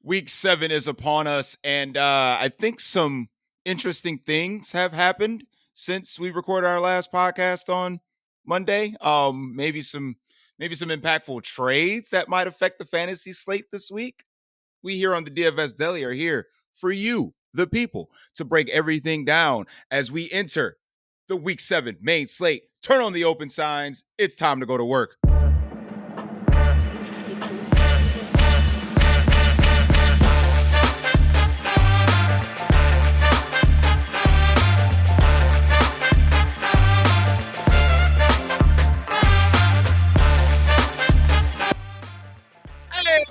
Week 7 is upon us, and I think some interesting things have happened since we recorded our last podcast on Monday. Maybe some impactful trades that might affect the fantasy slate this week. We here on the DFS Deli are here for you, the people, to break everything down as we enter the Week 7 main slate. Turn on the open signs. It's time to go to work.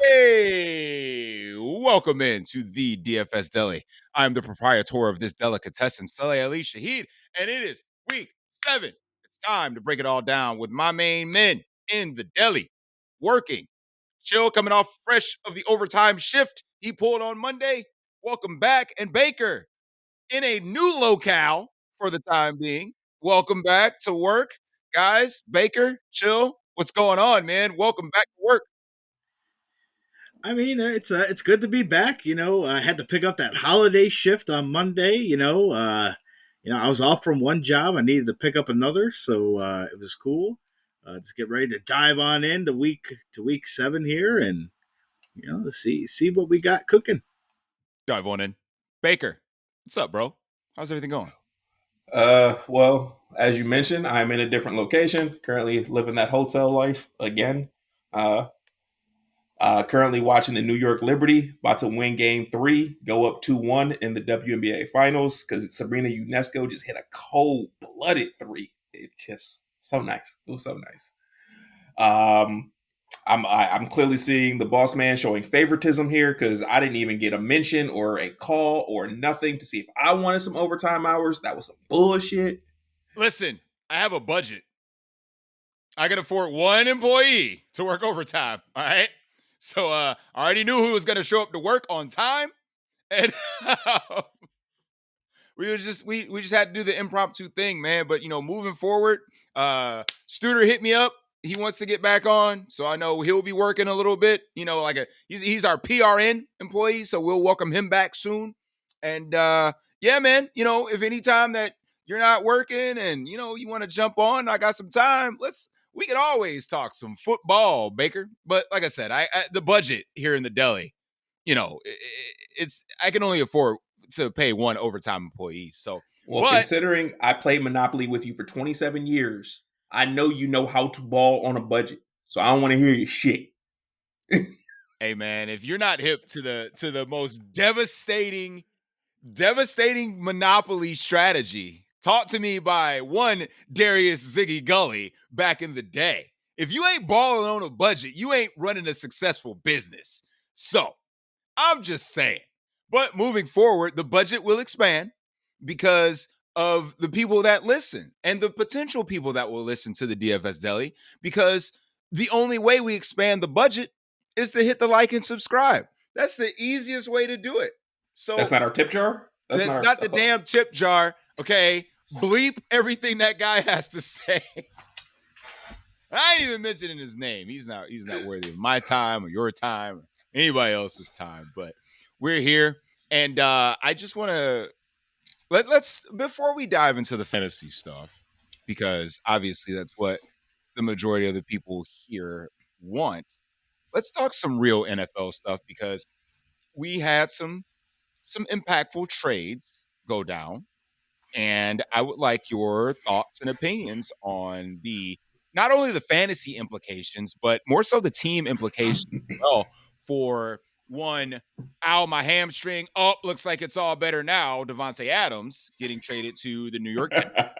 Hey, welcome into the DFS Deli. I'm the proprietor of this delicatessen, Saleh Ali Shahid, and it is week 7. It's time to break it all down with my main men in the deli, working. Chill coming off fresh of the overtime shift he pulled on Monday. Welcome back. And Baker in a new locale for the time being. Welcome back to work. Guys, Baker, Chill, what's going on, man? Welcome back to work. I mean, it's good to be back. I had to pick up that holiday shift on Monday. I was off from one job. I needed to pick up another, so it was cool. Let's get ready to dive on in to week 7 here, and see what we got cooking. Dive on in. Baker, what's up, bro? How's everything going? Well, as you mentioned, I'm in a different location. Currently living that hotel life again. Currently watching the New York Liberty, about to win Game 3, go up 2-1 in the WNBA Finals because Sabrina Ionescu just hit a cold-blooded 3. It just so nice. It was so nice. I'm clearly seeing the boss man showing favoritism here because I didn't even get a mention or a call or nothing to see if I wanted some overtime hours. That was some bullshit. Listen, I have a budget. I can afford one employee to work overtime. All right. So I already knew who was going to show up to work on time. And we just had to do the impromptu thing, man. But, moving forward, Studer hit me up. He wants to get back on, so I know he'll be working a little bbit. He's our PRN employee, so we'll welcome him back soon. And yeah, man, if anytime that you're not working and you want to jump on, I got some time. We can always talk some football, Baker. But like I said, I the budget here in the deli, I can only afford to pay one overtime employee. So, considering I played Monopoly with you for 27 years. I know you know how to ball on a budget, so I don't want to hear your shit. Hey man, if you're not hip to the most devastating Monopoly strategy, taught to me by one Darius Ziggy Gully back in the day. If you ain't balling on a budget, you ain't running a successful business. So, I'm just saying. But moving forward, the budget will expand because of the people that listen and the potential people that will listen to the DFS Deli, because the only way we expand the budget is to hit the like and subscribe. That's the easiest way to do it. So that's not our tip jar? That's not the damn tip jar. Okay. Bleep everything that guy has to say. I ain't even mentioning his name. He's not worthy of my time or your time or anybody else's time. But we're here. And I just want to let's before we dive into the fantasy stuff, because obviously that's what the majority of the people here want. Let's talk some real NFL stuff because we had some impactful trades go down, and I would like your thoughts and opinions on not only the fantasy implications, but more so the team implications as well. For one, my hamstring. Oh, looks like it's all better now. Davante Adams getting traded to the New York Jets.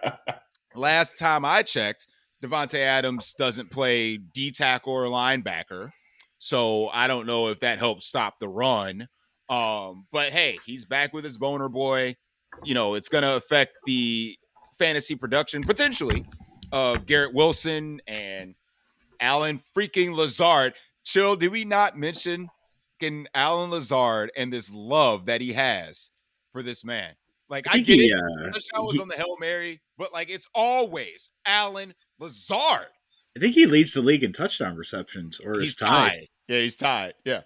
Last time I checked, Davante Adams doesn't play D tackle or linebacker, so I don't know if that helps stop the run. But hey, he's back with his boner boy. It's going to affect the fantasy production potentially of Garrett Wilson and Alan freaking Lazard. Chill, did we not mention Alan Lazard and this love that he has for this man? Like, I get it. The touchdown was on the Hail Mary, but it's always Alan Lazard. I think he leads the league in touchdown receptions, or he's tied. Yeah, he's tied. Yeah.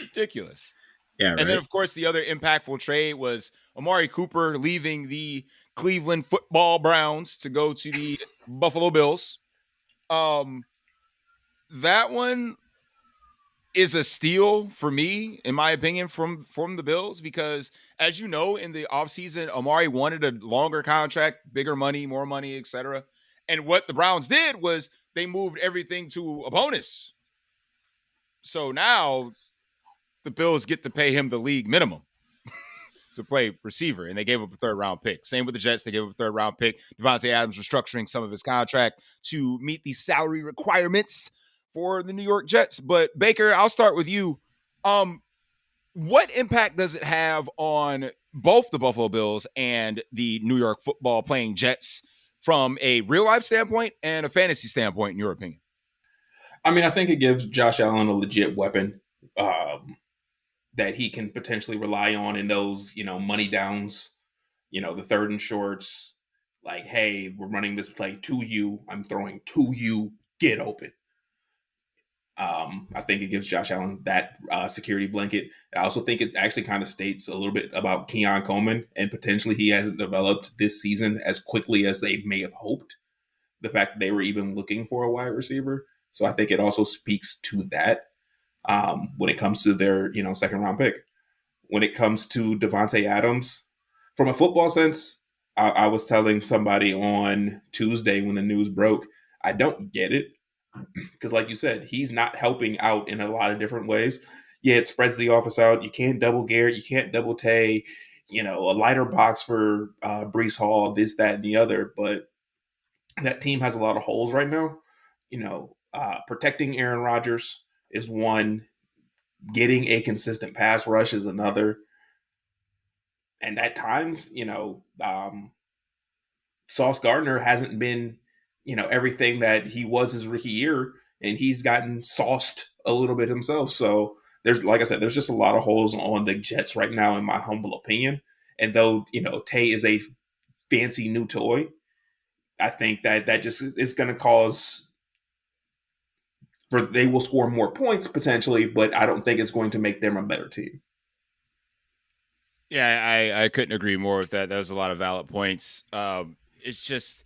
Ridiculous. Yeah, And then, right. of course, the other impactful trade was Amari Cooper leaving the Cleveland Football Browns to go to the Buffalo Bills. Um, that one is a steal for me, in my opinion, from the Bills, because as you know, in the offseason, Amari wanted a longer contract, bigger money, more money, etc. And what the Browns did was they moved everything to a bonus. So now the Bills get to pay him the league minimum to play receiver, and they gave up a third-round pick. Same with the Jets. They gave up a third-round pick. Devontae Adams restructuring some of his contract to meet the salary requirements for the New York Jets. But, Baker, I'll start with you. What impact does it have on both the Buffalo Bills and the New York football playing Jets from a real-life standpoint and a fantasy standpoint, in your opinion? I mean, I think it gives Josh Allen a legit weapon that he can potentially rely on in those, money downs, the third and shorts. Like, hey, we're running this play to you. I'm throwing to you. Get open. I think it gives Josh Allen that security blanket. I also think it actually kind of states a little bit about Keon Coleman, and potentially he hasn't developed this season as quickly as they may have hoped. The fact that they were even looking for a wide receiver. So I think it also speaks to that when it comes to their, second round pick. When it comes to Devontae Adams, from a football sense, I was telling somebody on Tuesday when the news broke, I don't get it. Because like you said, he's not helping out in a lot of different ways. Yeah, it spreads the offense out. You can't double Garrett. You can't double Tay. A lighter box for Brees Hall, this, that, and the other. But that team has a lot of holes right now. Protecting Aaron Rodgers is one. Getting a consistent pass rush is another. And at times, Sauce Gardner hasn't been, everything that he was his rookie year, and he's gotten sauced a little bit himself. So there's, like I said, there's just a lot of holes on the Jets right now, in my humble opinion. And though, Tay is a fancy new toy, I think that just is going to cause they will score more points potentially, but I don't think it's going to make them a better team. Yeah, I couldn't agree more with that. That was a lot of valid points. It's just,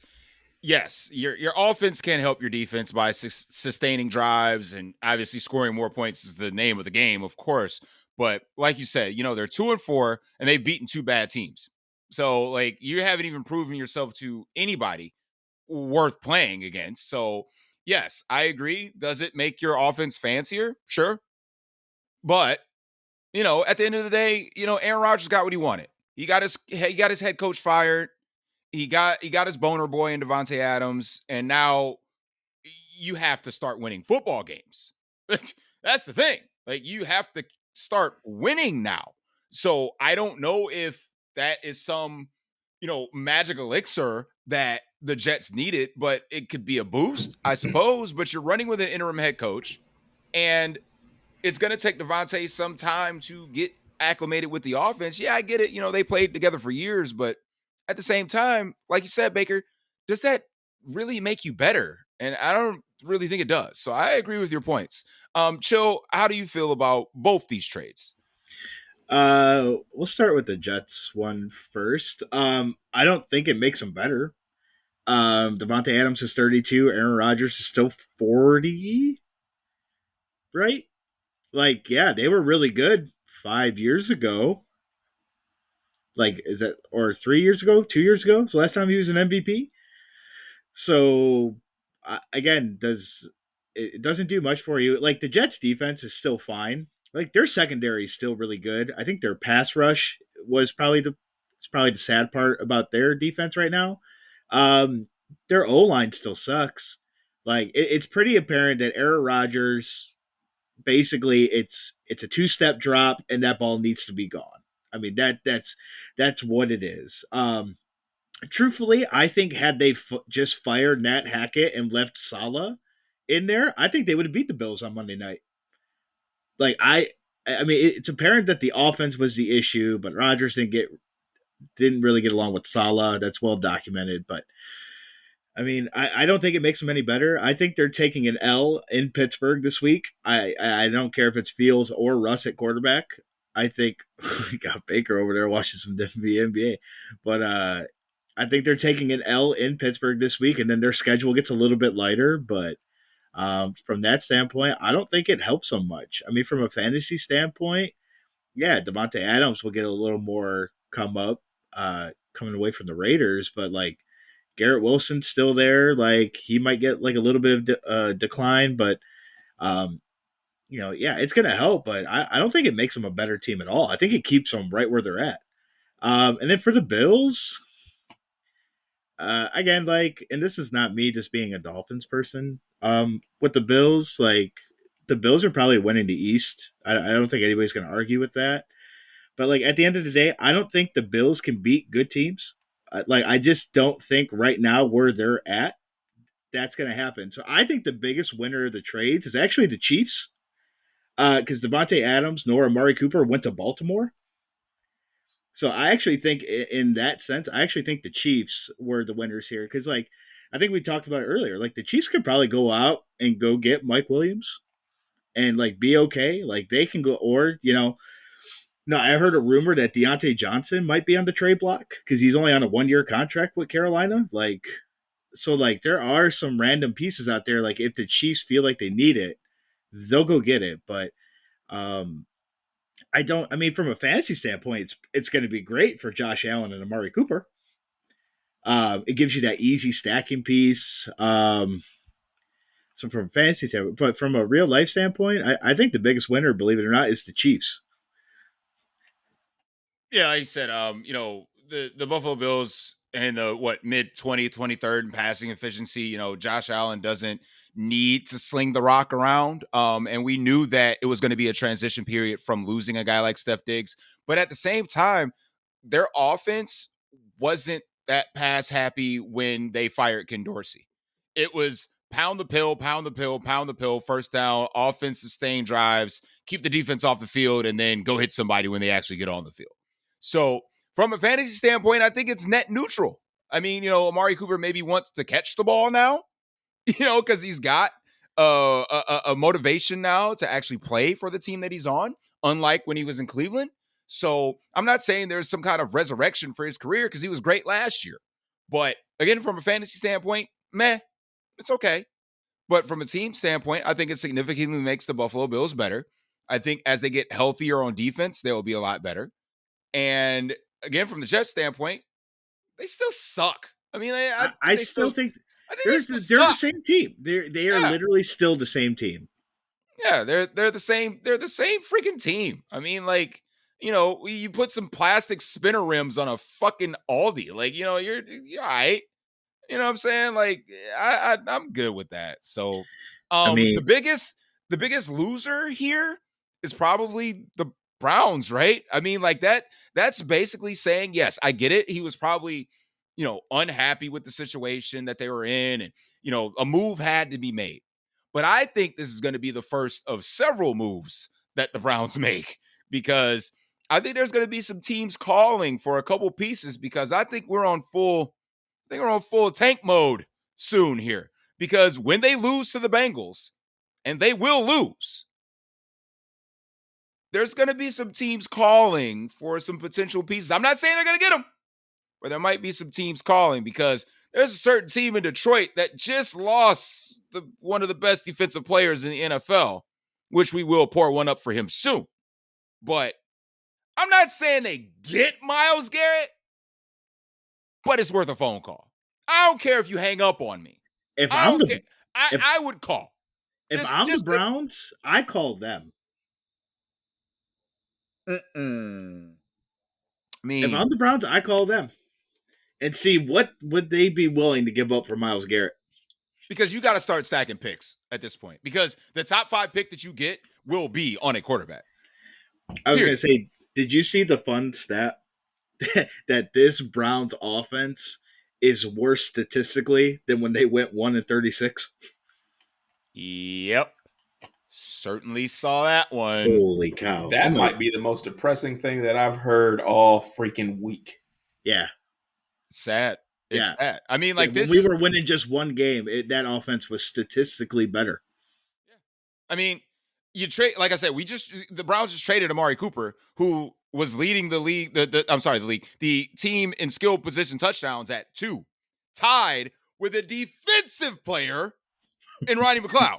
yes, your offense can help your defense by sustaining drives, and obviously scoring more points is the name of the game, of course. But like you said, they're 2-4 and they've beaten two bad teams. So like you haven't even proven yourself to anybody worth playing against. So yes, I agree. Does it make your offense fancier? Sure. But at the end of the day, Aaron Rodgers got what he wanted. He got his head coach fired. He got his boner boy in Devontae Adams, and now you have to start winning football games. That's the thing. Like, you have to start winning now. So I don't know if that is some, magic elixir that the Jets needed, but it could be a boost, I suppose. But you're running with an interim head coach, and it's going to take Devontae some time to get acclimated with the offense. Yeah, I get it. They played together for years, but at the same time, like you said, Baker, does that really make you better? And I don't really think it does. So I agree with your points. Chill, how do you feel about both these trades? We'll start with the Jets one first. I don't think it makes them better. Devontae Adams is 32. Aaron Rodgers is still 40, right? Like, yeah, they were really good 5 years ago. Like, is that, or 3 years ago, 2 years ago? So last time he was an MVP. So again, it doesn't do much for you. Like, the Jets defense is still fine. Like, their secondary is still really good. I think their pass rush was probably the sad part about their defense right now. Um, their O line still sucks. Like, it's pretty apparent that Aaron Rodgers, basically, it's a 2-step drop and that ball needs to be gone. I mean, that's what it is. Truthfully, I think had they just fired Nat Hackett and left Saleh in there, I think they would have beat the Bills on Monday night. Like, I mean, it's apparent that the offense was the issue, but Rodgers didn't really get along with Saleh. That's well documented. But I mean, I don't think it makes them any better. I think they're taking an L in Pittsburgh this week. I don't care if it's Fields or Russ at quarterback. I think we got Baker over there watching some NBA, but I think they're taking an L in Pittsburgh this week, and then their schedule gets a little bit lighter. But from that standpoint, I don't think it helps them much. I mean, from a fantasy standpoint, yeah, Devontae Adams will get a little more come up coming away from the Raiders, but like Garrett Wilson's still there. Like he might get like a little bit of decline, but um, yeah, it's going to help. But I don't think it makes them a better team at all. I think it keeps them right where they're at. And then for the Bills, again, like, and this is not me just being a Dolphins person. With the Bills, like, the Bills are probably winning the East. I don't think anybody's going to argue with that. But like at the end of the day, I don't think the Bills can beat good teams. Like, I just don't think right now where they're at that's going to happen. So I think the biggest winner of the trades is actually the Chiefs, because Devontae Adams nor Amari Cooper went to Baltimore. So I actually think, in that sense, I actually think the Chiefs were the winners here because, like, I think we talked about it earlier. Like, the Chiefs could probably go out and go get Mike Williams and like be okay. Like, they can go, or no, I heard a rumor that Deontay Johnson might be on the trade block because he's only on a 1 year contract with Carolina. Like, so like there are some random pieces out there. Like, if the Chiefs feel like they need it, they'll go get it. But um, I don't. I mean, from a fantasy standpoint, it's going to be great for Josh Allen and Amari Cooper. It gives you that easy stacking piece. So from a fantasy standpoint, but from a real life standpoint, I think the biggest winner, believe it or not, is the Chiefs. Yeah, like I said, the Buffalo Bills and the mid 23rd in passing efficiency. Josh Allen doesn't need to sling the rock around. And we knew that it was going to be a transition period from losing a guy like Steph Diggs. But at the same time, their offense wasn't that pass happy when they fired Ken Dorsey. It was pound the pill, pound the pill, pound the pill, first down, offensive staying drives, keep the defense off the field, and then go hit somebody when they actually get on the field. So from a fantasy standpoint, I think it's net neutral. I mean, Amari Cooper maybe wants to catch the ball now, because he's got a motivation now to actually play for the team that he's on, unlike when he was in Cleveland. So I'm not saying there's some kind of resurrection for his career because he was great last year. But again, from a fantasy standpoint, meh, it's okay. But from a team standpoint, I think it significantly makes the Buffalo Bills better. I think as they get healthier on defense, they will be a lot better. And again, from the Jets standpoint, they still suck. I mean, I still think I think they're the same team. They are literally still the same team. Yeah, they're the same. They're the same freaking team. I mean, like, you put some plastic spinner rims on a fucking Aldi. Like, you're all right. You know what I'm saying? Like, I'm good with that. So, I mean, the biggest loser here is probably the Browns, right? I mean, like that's basically saying, yes, I get it. He was probably, unhappy with the situation that they were in, and a move had to be made. But I think this is going to be the first of several moves that the Browns make, because I think there's going to be some teams calling for a couple pieces, because I think we're on full tank mode soon here, because when they lose to the Bengals, and they will lose, there's going to be some teams calling for some potential pieces. I'm not saying they're going to get them, but there might be some teams calling, because there's a certain team in Detroit that just lost one of the best defensive players in the NFL, which we will pour one up for him soon. But I'm not saying they get Myles Garrett, but it's worth a phone call. I don't care if you hang up on me. I would call. If I'm the Browns, I call them. I mean, if I'm the Browns, I call them and see what would they be willing to give up for Myles Garrett. Because you got to start stacking picks at this point, because the top 5 pick that you get will be on a quarterback. I was going to say, did you see the fun stat that this Browns offense is worse statistically than when they went 1-36? Yep. Certainly saw that one. Holy cow. That might be the most depressing thing that I've heard all freaking week. Yeah. Sad. It's sad. I mean, like, we were winning just one game. That offense was statistically better. Yeah. I mean, you trade, like I said, the Browns just traded Amari Cooper, who was leading the league, the team in skill position touchdowns at 2, tied with a defensive player in Ronnie McLeod,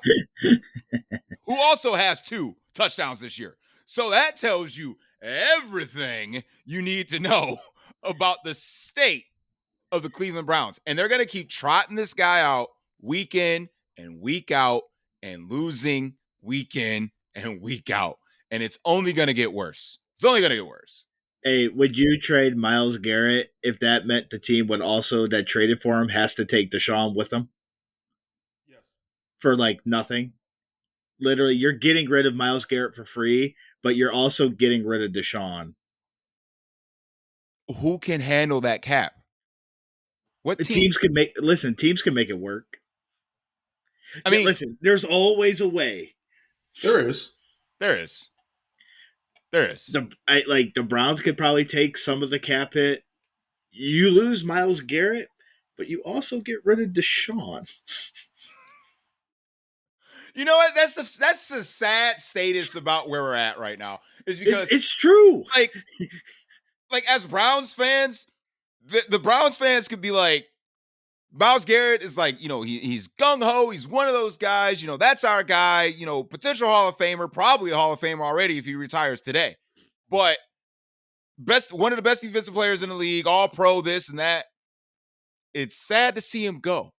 who also has 2 touchdowns this year. So that tells you everything you need to know about the state of the Cleveland Browns. And they're going to keep trotting this guy out week in and week out and losing week in and week out. And it's only going to get worse. It's only going to get worse. Hey, would you trade Myles Garrett if that meant the team would also that traded for him has to take Deshaun with them? Yes. For like nothing? Literally, you're getting rid of Myles Garrett for free, but you're also getting rid of Deshaun. Who can handle that cap? What team? Teams can make it work. I mean, listen, there's always a way. There is. The Browns could probably take some of the cap hit. You lose Myles Garrett, but you also get rid of Deshaun. You know what? That's the sad status about where we're at right now. Is because it's true. Like as Browns fans, the Browns fans could be like, Myles Garrett is like, he's gung-ho. He's one of those guys, that's our guy, potential Hall of Famer, probably a Hall of Famer already if he retires today. But one of the best defensive players in the league, all pro, this and that. It's sad to see him go.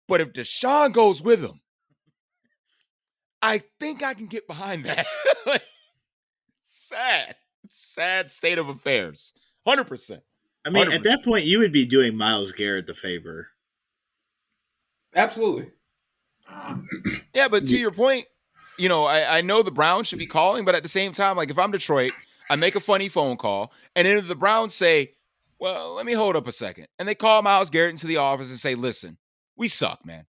But if Deshaun goes with him, I think I can get behind that. Sad state of affairs. 100%. I mean, 100%. At that point, you would be doing Myles Garrett the favor. Absolutely. Yeah, but to your point, I know the Browns should be calling, but at the same time, like if I'm Detroit, I make a funny phone call, and then the Browns say, well, let me hold up a second. And they call Myles Garrett into the office and say, listen, we suck, man.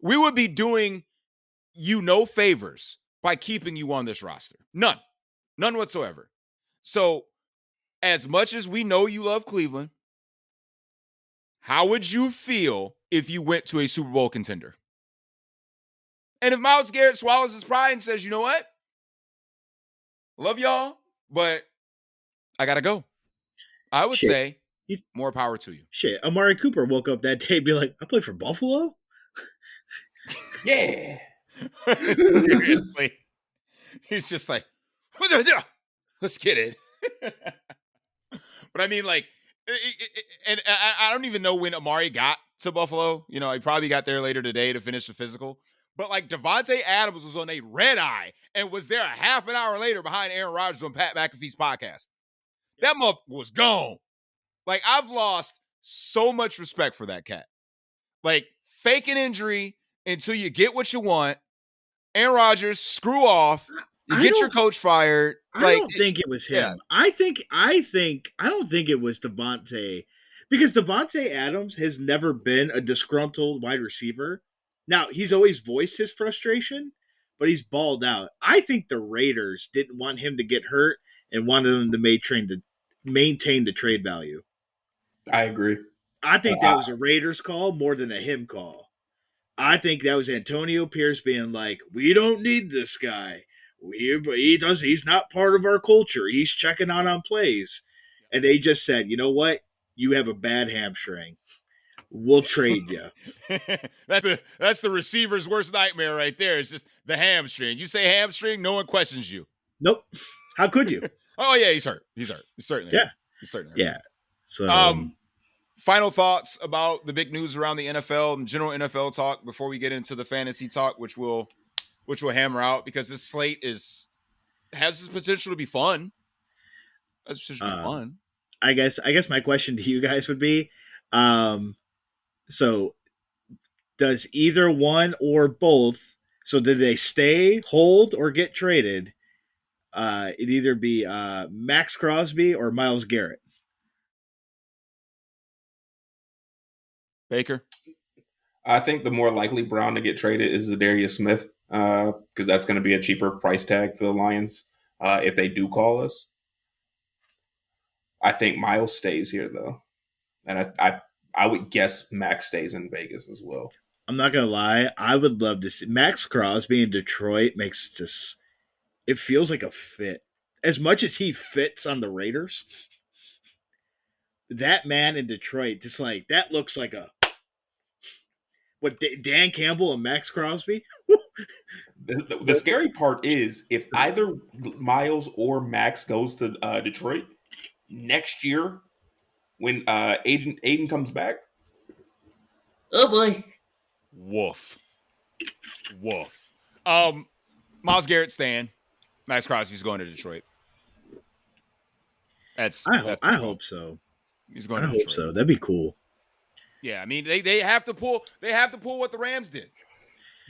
We would be doing you no favors by keeping you on this roster. None whatsoever. So as much as we know you love Cleveland, how would you feel if you went to a Super Bowl contender? And if Myles Garrett swallows his pride and says, you know what? Love y'all, but I got to go. I would say more power to you. Shit, Amari Cooper woke up that day and be like, I played for Buffalo? Yeah. Seriously. He's just like, let's get it. But I mean, like, and I don't even know when Amari got to Buffalo. He probably got there later today to finish the physical. But like Devontae Adams was on a red eye and was there a half an hour later behind Aaron Rodgers on Pat McAfee's podcast. That motherfucker was gone. Like, I've lost so much respect for that cat. Like, fake an injury until you get what you want. Aaron Rodgers, screw off. You get your coach fired. I don't think it was him. Yeah. I don't think it was Devontae, because Devontae Adams has never been a disgruntled wide receiver. Now, he's always voiced his frustration, but he's balled out. I think the Raiders didn't want him to get hurt and wanted him to maintain the trade value. I agree. I think that was a Raiders call more than a him call. I think that was Antonio Pierce being like, we don't need this guy. He's not part of our culture. He's checking out on plays. And they just said, you know what? You have a bad hamstring. We'll trade you. That's the receiver's worst nightmare right there. It's just the hamstring. You say hamstring, no one questions you. Nope. How could you? Oh yeah, he's hurt. He's certainly hurt. He's certainly hurt. Yeah. So final thoughts about the big news around the NFL and general NFL talk before we get into the fantasy talk, which we'll hammer out, because this slate has the potential to be fun. I guess my question to you guys would be, so does either one or both, so did they stay, hold, or get traded? It'd either be Max Crosby or Myles Garrett. Baker? I think the more likely Brown to get traded is Zadarius Smith, because that's going to be a cheaper price tag for the Lions if they do call us. I think Myles stays here, though. And I would guess Max stays in Vegas as well. I'm not gonna lie. I would love to see Max Crosby in Detroit. Makes this. It feels like a fit. As much as he fits on the Raiders, that man in Detroit, just like that, looks like a Dan Campbell and Max Crosby. The scary part is if either Miles or Max goes to Detroit next year when Aiden comes back. Oh boy. Woof. Myles Garrett staying. Max Crosby's going to Detroit. I hope so. He's going I to hope Detroit. so. That'd be cool. Yeah, I mean they have to pull what the Rams did.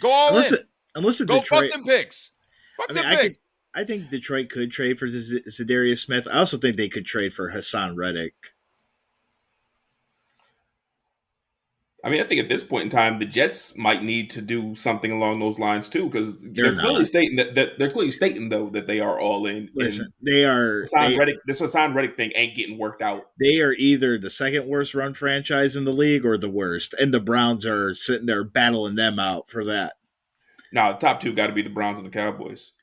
Go all in. Unless Go Detroit, fuck them picks. Fuck them picks. I think Detroit could trade for Zadarius Smith. I also think they could trade for Hassan Reddick. I mean, I think at this point in time, the Jets might need to do something along those lines too, because they're clearly stating that they are all in. Listen, they are. This Hassan Reddick thing ain't getting worked out. They are either the second worst run franchise in the league or the worst, and the Browns are sitting there battling them out for that. Now, the top two got to be the Browns and the Cowboys.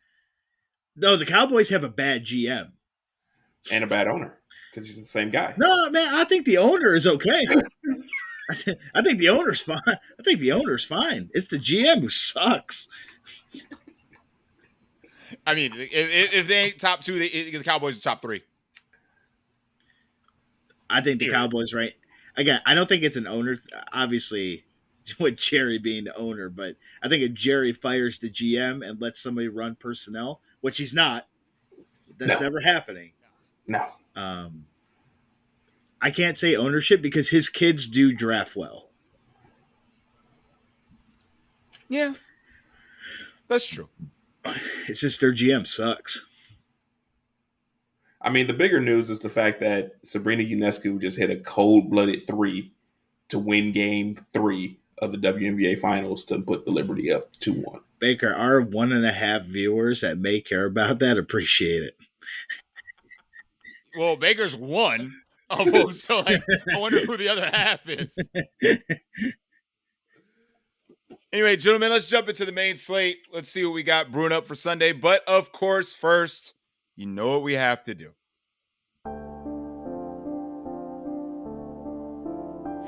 No, the Cowboys have a bad GM and a bad owner because he's the same guy. No, man, I think the owner is okay. I think the owner's fine. I think the owner's fine. It's the GM who sucks. I mean, if they ain't top two, the Cowboys are top three. I think the Cowboys, right? Again, I don't think it's an owner. Obviously, with Jerry being the owner, but I think if Jerry fires the GM and lets somebody run personnel, which he's not, that's never happening. No. I can't say ownership because his kids do draft well. Yeah, that's true. It's just their GM sucks. I mean, the bigger news is the fact that Sabrina Ionescu just hit a cold-blooded 3 to win Game 3 of the WNBA Finals to put the Liberty up 2-1. Baker, our 1.5 viewers that may care about that appreciate it. Well, Baker's one of them, so I wonder who the other half is. Anyway, gentlemen, let's jump into the main slate. Let's see what we got brewing up for Sunday. But, of course, first, you know what we have to do.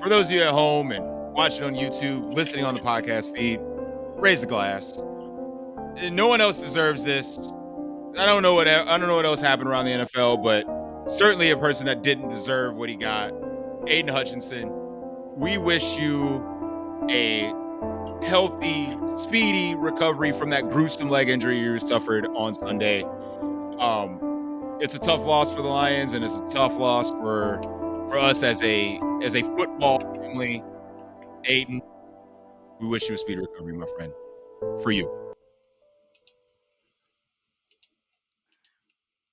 For those of you at home and watching on YouTube, listening on the podcast feed, raise the glass. No one else deserves this. I don't know what else happened around the NFL, but certainly a person that didn't deserve what he got, Aiden Hutchinson. We wish you a healthy, speedy recovery from that gruesome leg injury you suffered on Sunday. It's a tough loss for the Lions, and it's a tough loss for us as a football family. Aiden, we wish you a speedy recovery, my friend. For you.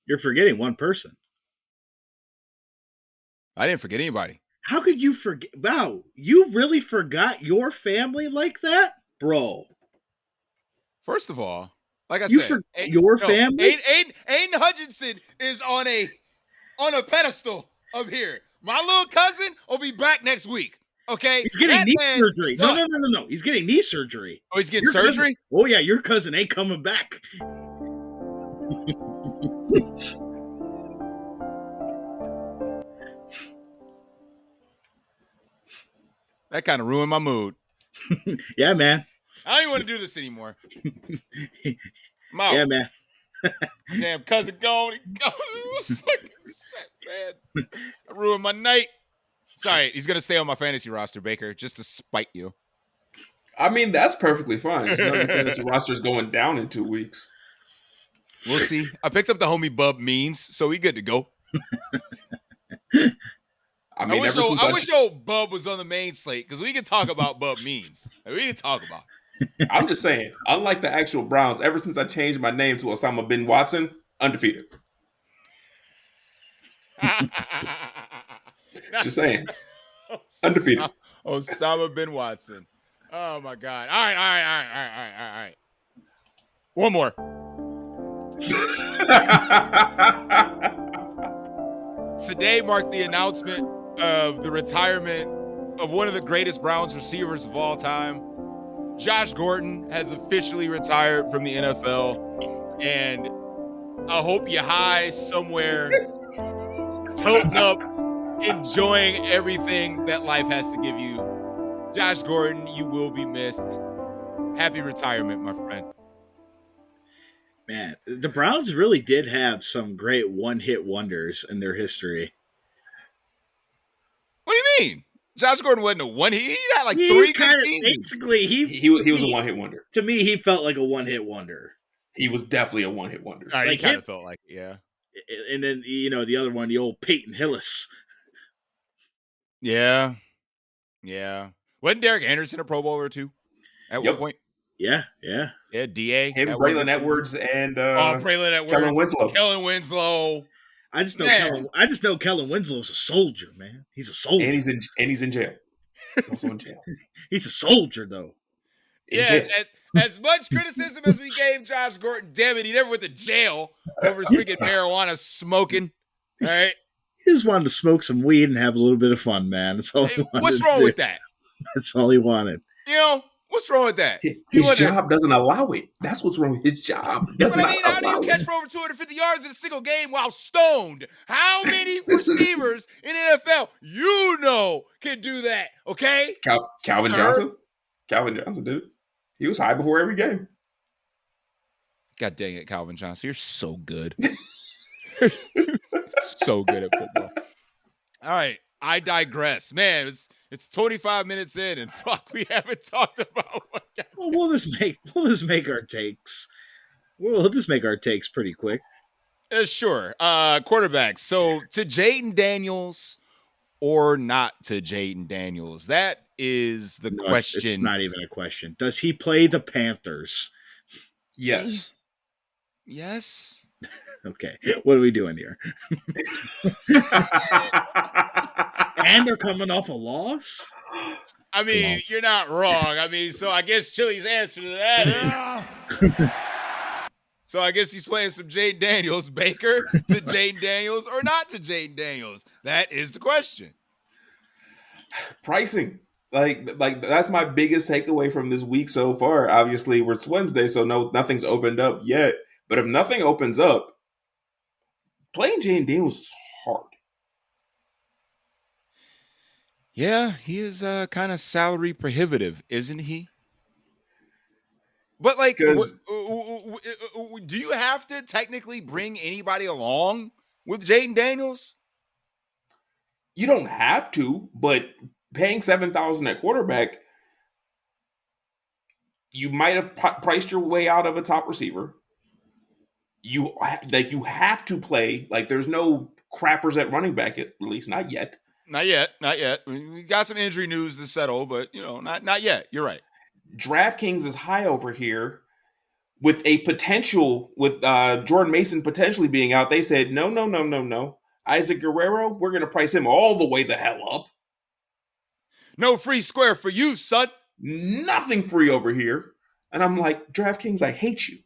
You're forgetting one person. I didn't forget anybody. How could you forget? Wow, you really forgot your family like that? Bro. First of all, like I said, family? Aiden Hutchinson is on a pedestal up here. My little cousin will be back next week. Okay? He's getting knee surgery. No. He's getting knee surgery. Oh, he's getting surgery? Oh, yeah, your cousin ain't coming back. That kind of ruined my mood. Yeah, man. I don't even want to do this anymore. I'm out. Yeah, man. Damn cousin gone. Fucking shit, man. I ruined my night. Sorry, he's going to stay on my fantasy roster, Baker, just to spite you. I mean, that's perfectly fine. Your fantasy roster is going down in 2 weeks. We'll see. I picked up the homie Bub Means, so we good to go. I mean, I wish old Bub was on the main slate because we can talk about Bub Means. We can talk about it. I'm just saying, unlike the actual Browns, ever since I changed my name to Osama bin Watson, undefeated. Just saying. Undefeated. Osama bin Watson. Oh, my God. All right. One more. Today marked the announcement of the retirement of one of the greatest Browns receivers of all time, Josh Gordon has officially retired from the NFL, and I hope you're high somewhere, toting up, enjoying everything that life has to give you. Josh Gordon, you will be missed. Happy retirement, my friend. Man, the Browns really did have some great one-hit wonders in their history. What do you mean? Josh Gordon wasn't a one. He had like He 3 good kind of seasons. basically He was a one-hit wonder. To me, he felt like a one-hit wonder. He was definitely a one-hit wonder. All right, Like he kind him- of felt like it, yeah. And then the other one, the old Peyton Hillis. Yeah. Wasn't Derek Anderson a Pro Bowler too at one point? Yeah. Yeah, DA. Him, that Braylon one. Edwards, and Braylon Edwards. Kellen Winslow. Kellen Winslow. I just know Man. Kellen Winslow's a soldier, man. He's a soldier. And he's in jail. He's also in jail. He's a soldier, though. In jail. As much criticism as we gave Josh Gordon, damn it, he never went to jail over his freaking marijuana smoking. All right. He just wanted to smoke some weed and have a little bit of fun, man. That's all he wanted. What's to wrong do. with that? That's all he wanted. You know, what's wrong with that? His job doesn't allow it. That's what's wrong with his job. Does But I not mean, how do allow you catch it. for over 250 yards in a single game while stoned? How many receivers in the NFL can do that? Okay, Calvin Sir? Johnson? Calvin Johnson did it. He was high before every game. God dang it, Calvin Johnson, you're so good. So good at football. All right, I digress, man. It's 25 minutes in, and fuck, we haven't talked about what. Well, we'll just make our takes. We'll just make our takes pretty quick. Sure. Quarterbacks. So to Jaden Daniels or not to Jaden Daniels? That is the question. It's not even a question. Does he play the Panthers? Yes. Yes. Okay. What are we doing here? And they're coming off a loss? I mean, you're not wrong. I mean, so I guess Chili's answer to that is. So I guess he's playing some Jaden Daniels, Baker to Jaden Daniels or not to Jaden Daniels. That is the question. Pricing. Like that's my biggest takeaway from this week so far. Obviously, it's Wednesday, so nothing's opened up yet. But if nothing opens up, playing Jaden Daniels is hard. Yeah, he is kind of salary prohibitive, isn't he? But like, do you have to technically bring anybody along with Jaden Daniels? You don't have to, but paying $7,000 at quarterback, you might have priced your way out of a top receiver. You have to play. Like, there's no crappers at running back, at least not yet. Not yet. We got some injury news to settle, but not yet. You're right. DraftKings is high over here with a potential with Jordan Mason potentially being out. They said no. Isaac Guerrero, we're going to price him all the way the hell up. No free square for you, son. Nothing free over here. And I'm like, DraftKings, I hate you.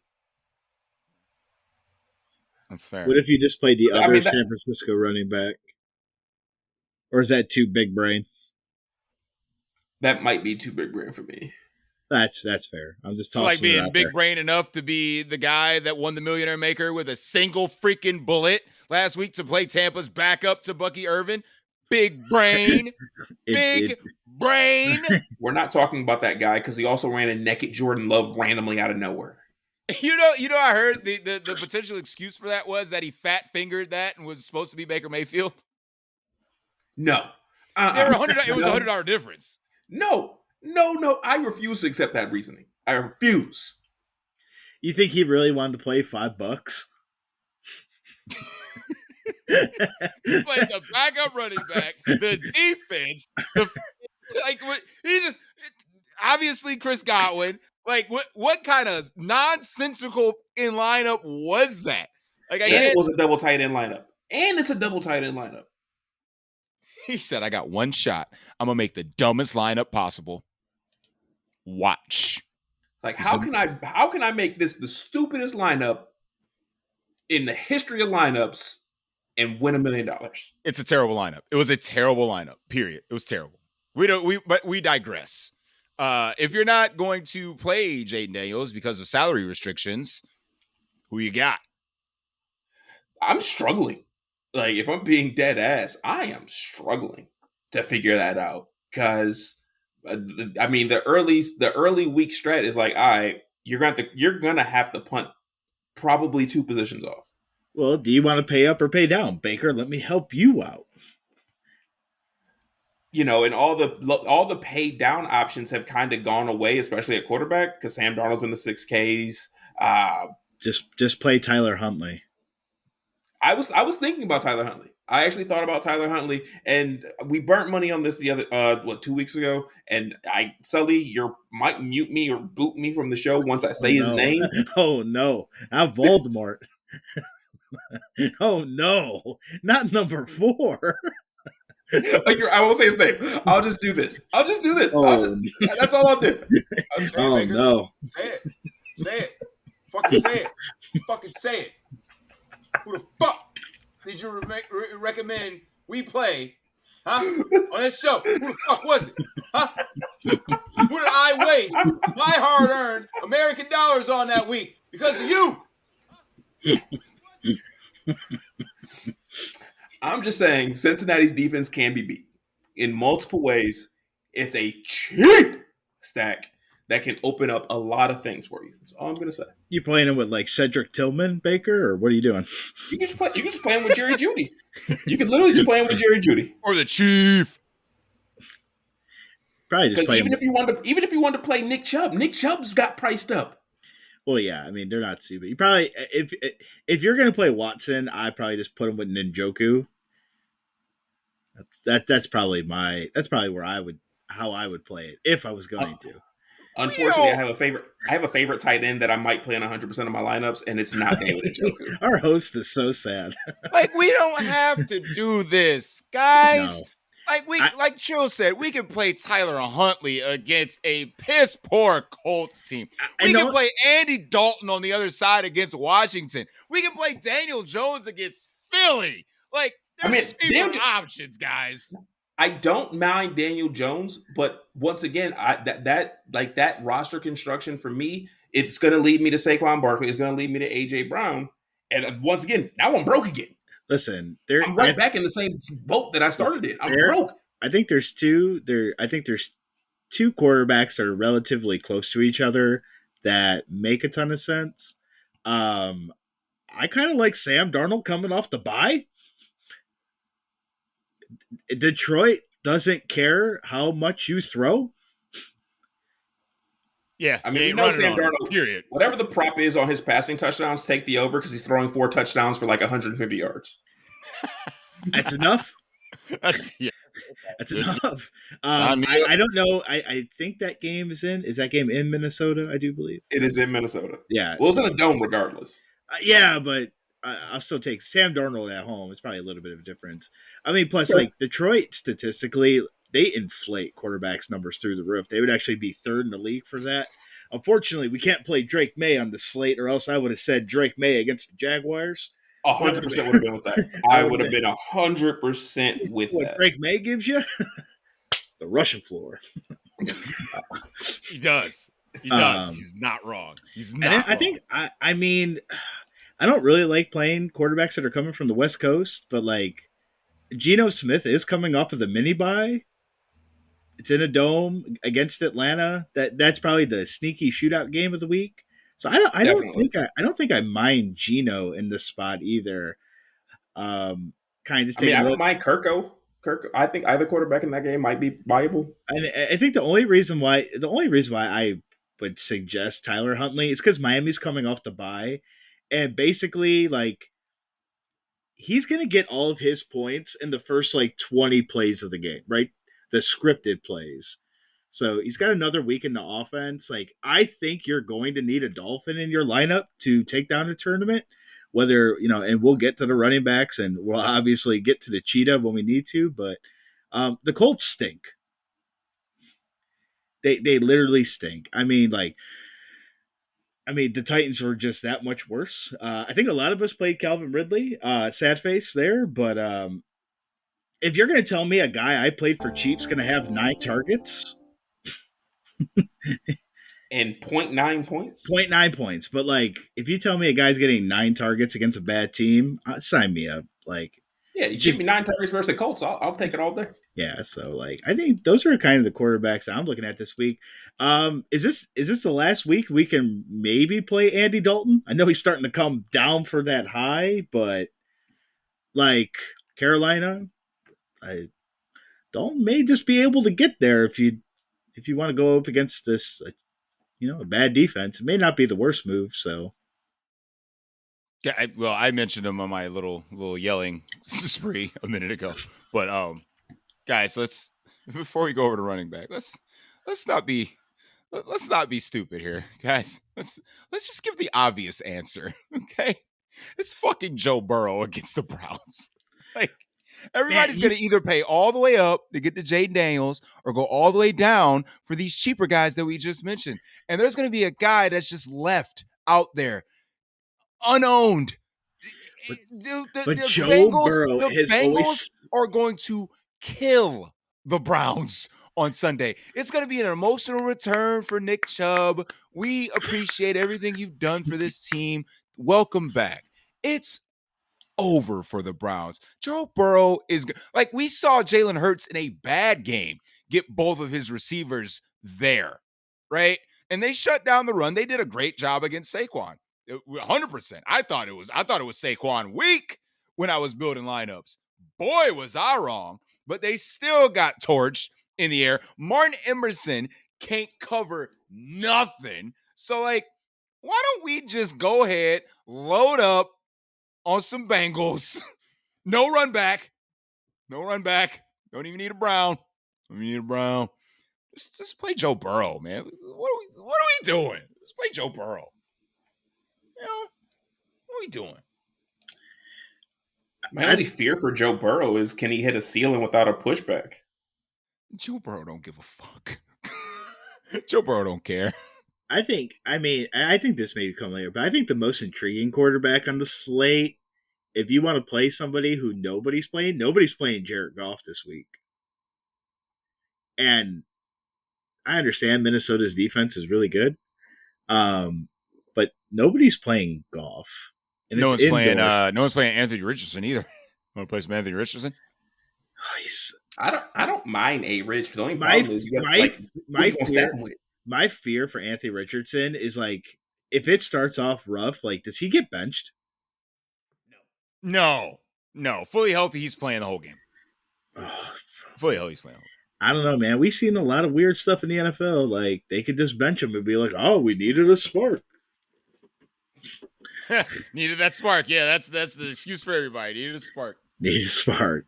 That's fair. What if you just played the other San Francisco running back? Or is that too big brain? That might be too big brain for me. That's fair. I'm just It's tossing like being it out big there. brain enough to be the guy that won the Millionaire Maker with a single freaking bullet last week to play Tampa's backup to Bucky Irvin. Big brain. Big brain. We're not talking about that guy because he also ran a naked Jordan Love randomly out of nowhere. You know, I heard the potential excuse for that was that he fat fingered that and was supposed to be Baker Mayfield. No. It was $100 difference. No. I refuse to accept that reasoning. I refuse. You think he really wanted to play $5? He played the backup running back, the defense, obviously Chris Godwin. Like, what kind of nonsensical in lineup was that? Like, it was a double tight end lineup. And it's a double tight end lineup. He said, I got one shot. I'm going to make the dumbest lineup possible. Watch. Like, how can I make this the stupidest lineup in the history of lineups and win $1 million? It's a terrible lineup. It was a terrible lineup, period. It was terrible. But we digress. If you're not going to play Jaden Daniels because of salary restrictions, who you got? I'm struggling. Like, if I'm being dead ass, I am struggling to figure that out because, I mean, the early week stretch is like, all right, you're gonna have to punt probably 2 positions off. Well, do you want to pay up or pay down, Baker? Let me help you out. And all the paid down options have kind of gone away, especially at quarterback because Sam Darnold's in the 6Ks. Just play Tyler Huntley. I was thinking about Tyler Huntley. I actually thought about Tyler Huntley, and we burnt money on this the other 2 weeks ago. And Sully, you might mute me or boot me from the show once I say his name. Oh no, not Voldemort. Oh no, not number 4. I won't say his name. I'll just do this. Oh, That's all I'll do. Oh no. Say it. Fucking say it. Fucking say it. Who the fuck did you recommend we play, huh? On this show? Who the fuck was it, huh? Who did I waste my hard-earned American dollars on that week because of you? I'm just saying Cincinnati's defense can be beat in multiple ways. It's a cheap stack that can open up a lot of things for you. That's all I'm going to say. You playing him with like Cedric Tillman, Baker, or what are you doing? You can just play him with Jerry Jeudy. You can literally just play him with Jerry Jeudy or the Chief. Probably just play even if you want to play Nick Chubb's got priced up. Well, yeah, I mean they're not super. You probably if you're gonna play Watson, I probably just put him with Njoku. That's probably where how I would play it if I was going to. Unfortunately, I have a favorite tight end that I might play in 100% of my lineups, and it's not David Njoku. Our host is so sad. Like, we don't have to do this, guys. No. Like Chill said, we can play Tyler Huntley against a piss poor Colts team. We can play Andy Dalton on the other side against Washington. We can play Daniel Jones against Philly. Like, there's options, guys. I don't mind Daniel Jones, but once again, that roster construction for me, it's going to lead me to Saquon Barkley. It's going to lead me to AJ Brown, and once again, now I'm broke again. Listen, I'm right back in the same boat that I started in. I'm broke. I think there's two quarterbacks that are relatively close to each other that make a ton of sense. I kind of like Sam Darnold coming off the bye. Detroit doesn't care how much you throw. Yeah, I mean, you know Sam Darnold. Period. Whatever the prop is on his passing touchdowns, take the over because he's throwing 4 touchdowns for like 150 yards. That's enough. That's enough. I don't know. I think that game is that game in Minnesota? I do believe it is in Minnesota. Yeah. Well, it's in a dome regardless. Yeah, but I'll still take Sam Darnold at home. It's probably a little bit of a difference. I mean, plus, like, Detroit, statistically, they inflate quarterbacks' numbers through the roof. They would actually be third in the league for that. Unfortunately, we can't play Drake May on the slate, or else I would have said Drake May against the Jaguars. 100% would have been with that. I would have been 100% with what that. Drake May gives you? The Russian floor. He does. He's not wrong. He's not wrong. I think, I mean, I don't really like playing quarterbacks that are coming from the West Coast, but, like, Geno Smith is coming off of the mini bye. It's in a dome against Atlanta. That's probably the sneaky shootout game of the week. So I don't think I mind Geno in this spot either. Kind of just I don't mind Kirko. I think either quarterback in that game might be viable. And I think the only reason why I would suggest Tyler Huntley is because Miami's coming off the bye, and basically, like, he's going to get all of his points in the first, like, 20 plays of the game, right? The scripted plays. So he's got another week in the offense. Like, I think you're going to need a Dolphin in your lineup to take down a tournament, whether, and we'll get to the running backs and we'll obviously get to the Cheetah when we need to, but the Colts stink. They literally stink. I mean, the Titans were just that much worse. I think a lot of us played Calvin Ridley, sad face there, but if you're going to tell me a guy I played for cheap's going to have 9 targets, And 0.9 points. 0.9 points. But like, if you tell me a guy's getting 9 targets against a bad team, sign me up. Like, Yeah, you give just me 9 targets versus the Colts. I'll take it all day. yeah. So like, I think those are kind of the quarterbacks I'm looking at this week. Is this the last week we can maybe play Andy Dalton? I know he's starting to come down for that high, but like Carolina, I Dalton may just be able to get there if you want to go up against this, a bad defense. It may not be the worst move. So Yeah, I mentioned him on my little yelling spree a minute ago. But guys, let's before we go over to running back, let's not be stupid here, guys. Let's just give the obvious answer, okay? It's fucking Joe Burrow against the Browns. Like everybody's man, gonna either pay all the way up to get to Jaden Daniels or go all the way down for these cheaper guys that we just mentioned. And there's gonna be a guy that's just left out there unowned. but, The but Joe Burrow the has Bengals always are going to kill the Browns on Sunday. It's going to be an emotional return for Nick Chubb. We appreciate everything you've done for this team. Welcome back. It's over for the Browns. Joe Burrow is like we saw Jalen Hurts in a bad game get both of his receivers there, right? And they shut down the run. They did a great job against Saquon. 100%. I thought it was Saquon week when I was building lineups. Boy, was I wrong. But they still got torched in the air. Martin Emerson can't cover nothing. So, like, why don't we just go ahead, load up on some Bengals? No run back. No run back. Don't even need a Brown. Don't even need a Brown. Just play Joe Burrow, man. What are we doing? Just play Joe Burrow. You know, what are we doing? My only fear for Joe Burrow is can he hit a ceiling without a pushback? Joe Burrow don't give a fuck. Joe Burrow don't care. I think this may come later, but I think the most intriguing quarterback on the slate, if you want to play somebody who nobody's playing Jared Goff this week. And I understand Minnesota's defense is really good. But nobody's playing Goff. And No it's one's playing. indoor. No one's playing Anthony Richardson either. Want to play some Anthony Richardson? I don't mind A Rich. The only My problem is you got my like who my you gonna stack fear him with? my fear for Anthony Richardson is like if it starts off rough, like does he get benched? No. Fully healthy, he's playing the whole game. Oh, Fully healthy, he's playing the whole game. I don't know, man. We've seen a lot of weird stuff in the NFL. Like they could just bench him and be like, "Oh, we needed a spark." Needed that spark. Yeah, that's the excuse for everybody. Needed a spark. Needed a spark.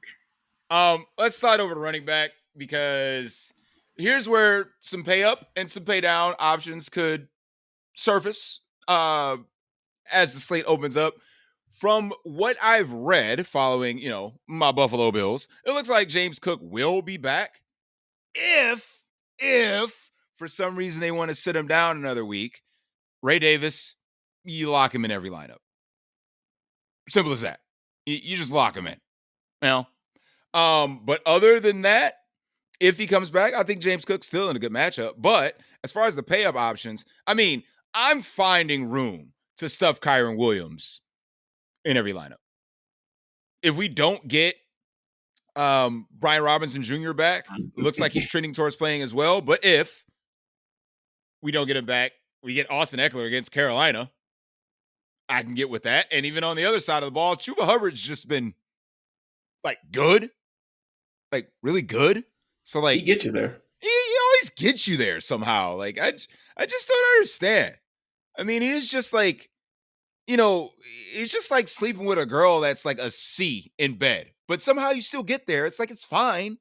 Let's slide over to running back because here's where some pay up and some pay down options could surface as the slate opens up. From what I've read following, my Buffalo Bills, it looks like James Cook will be back. If for some reason they want to sit him down another week, Ray Davis, you lock him in every lineup. Simple as that. You just lock him in. But other than that, if he comes back, I think James Cook's still in a good matchup. But as far as the pay up options, I'm finding room to stuff Kyron Williams in every lineup. If we don't get Brian Robinson Jr. back, looks like he's trending towards playing as well. But if we don't get him back, we get Austin Eckler against Carolina, I can get with that. And even on the other side of the ball, Chuba Hubbard's just been good, really good. So He gets you there. He always gets you there somehow. I just don't understand. He's just it's just like sleeping with a girl that's like a C in bed, but somehow you still get there. It's like, it's fine.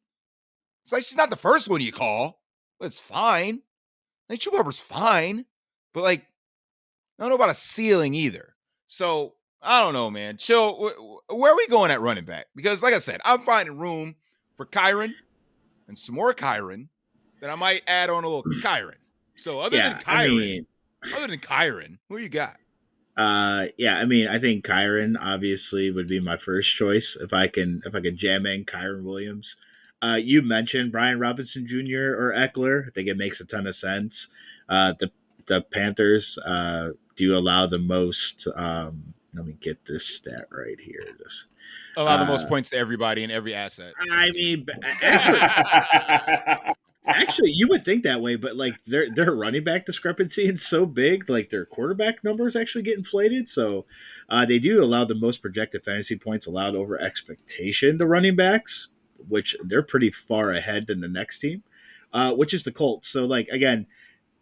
It's like, she's not the first one you call, but it's fine. Chuba Hubbard's fine, but I don't know about a ceiling either. So I don't know, man. Chill. Where are we going at running back? Because like I said, I'm finding room for Kyron and some more Kyron. Then I might add on a little Kyron. So other than Kyron, who you got? I think Kyron obviously would be my first choice if I can jam in Kyron Williams. You mentioned Brian Robinson Jr. or Eckler. I think it makes a ton of sense. The Panthers do allow the most. Let me get this stat right here. Allow the most points to everybody in every asset. I mean, actually, you would think that way, but like their running back discrepancy is so big, like their quarterback numbers actually get inflated. So they do allow the most projected fantasy points allowed over expectation to running backs, which they're pretty far ahead than the next team, which is the Colts. So like again,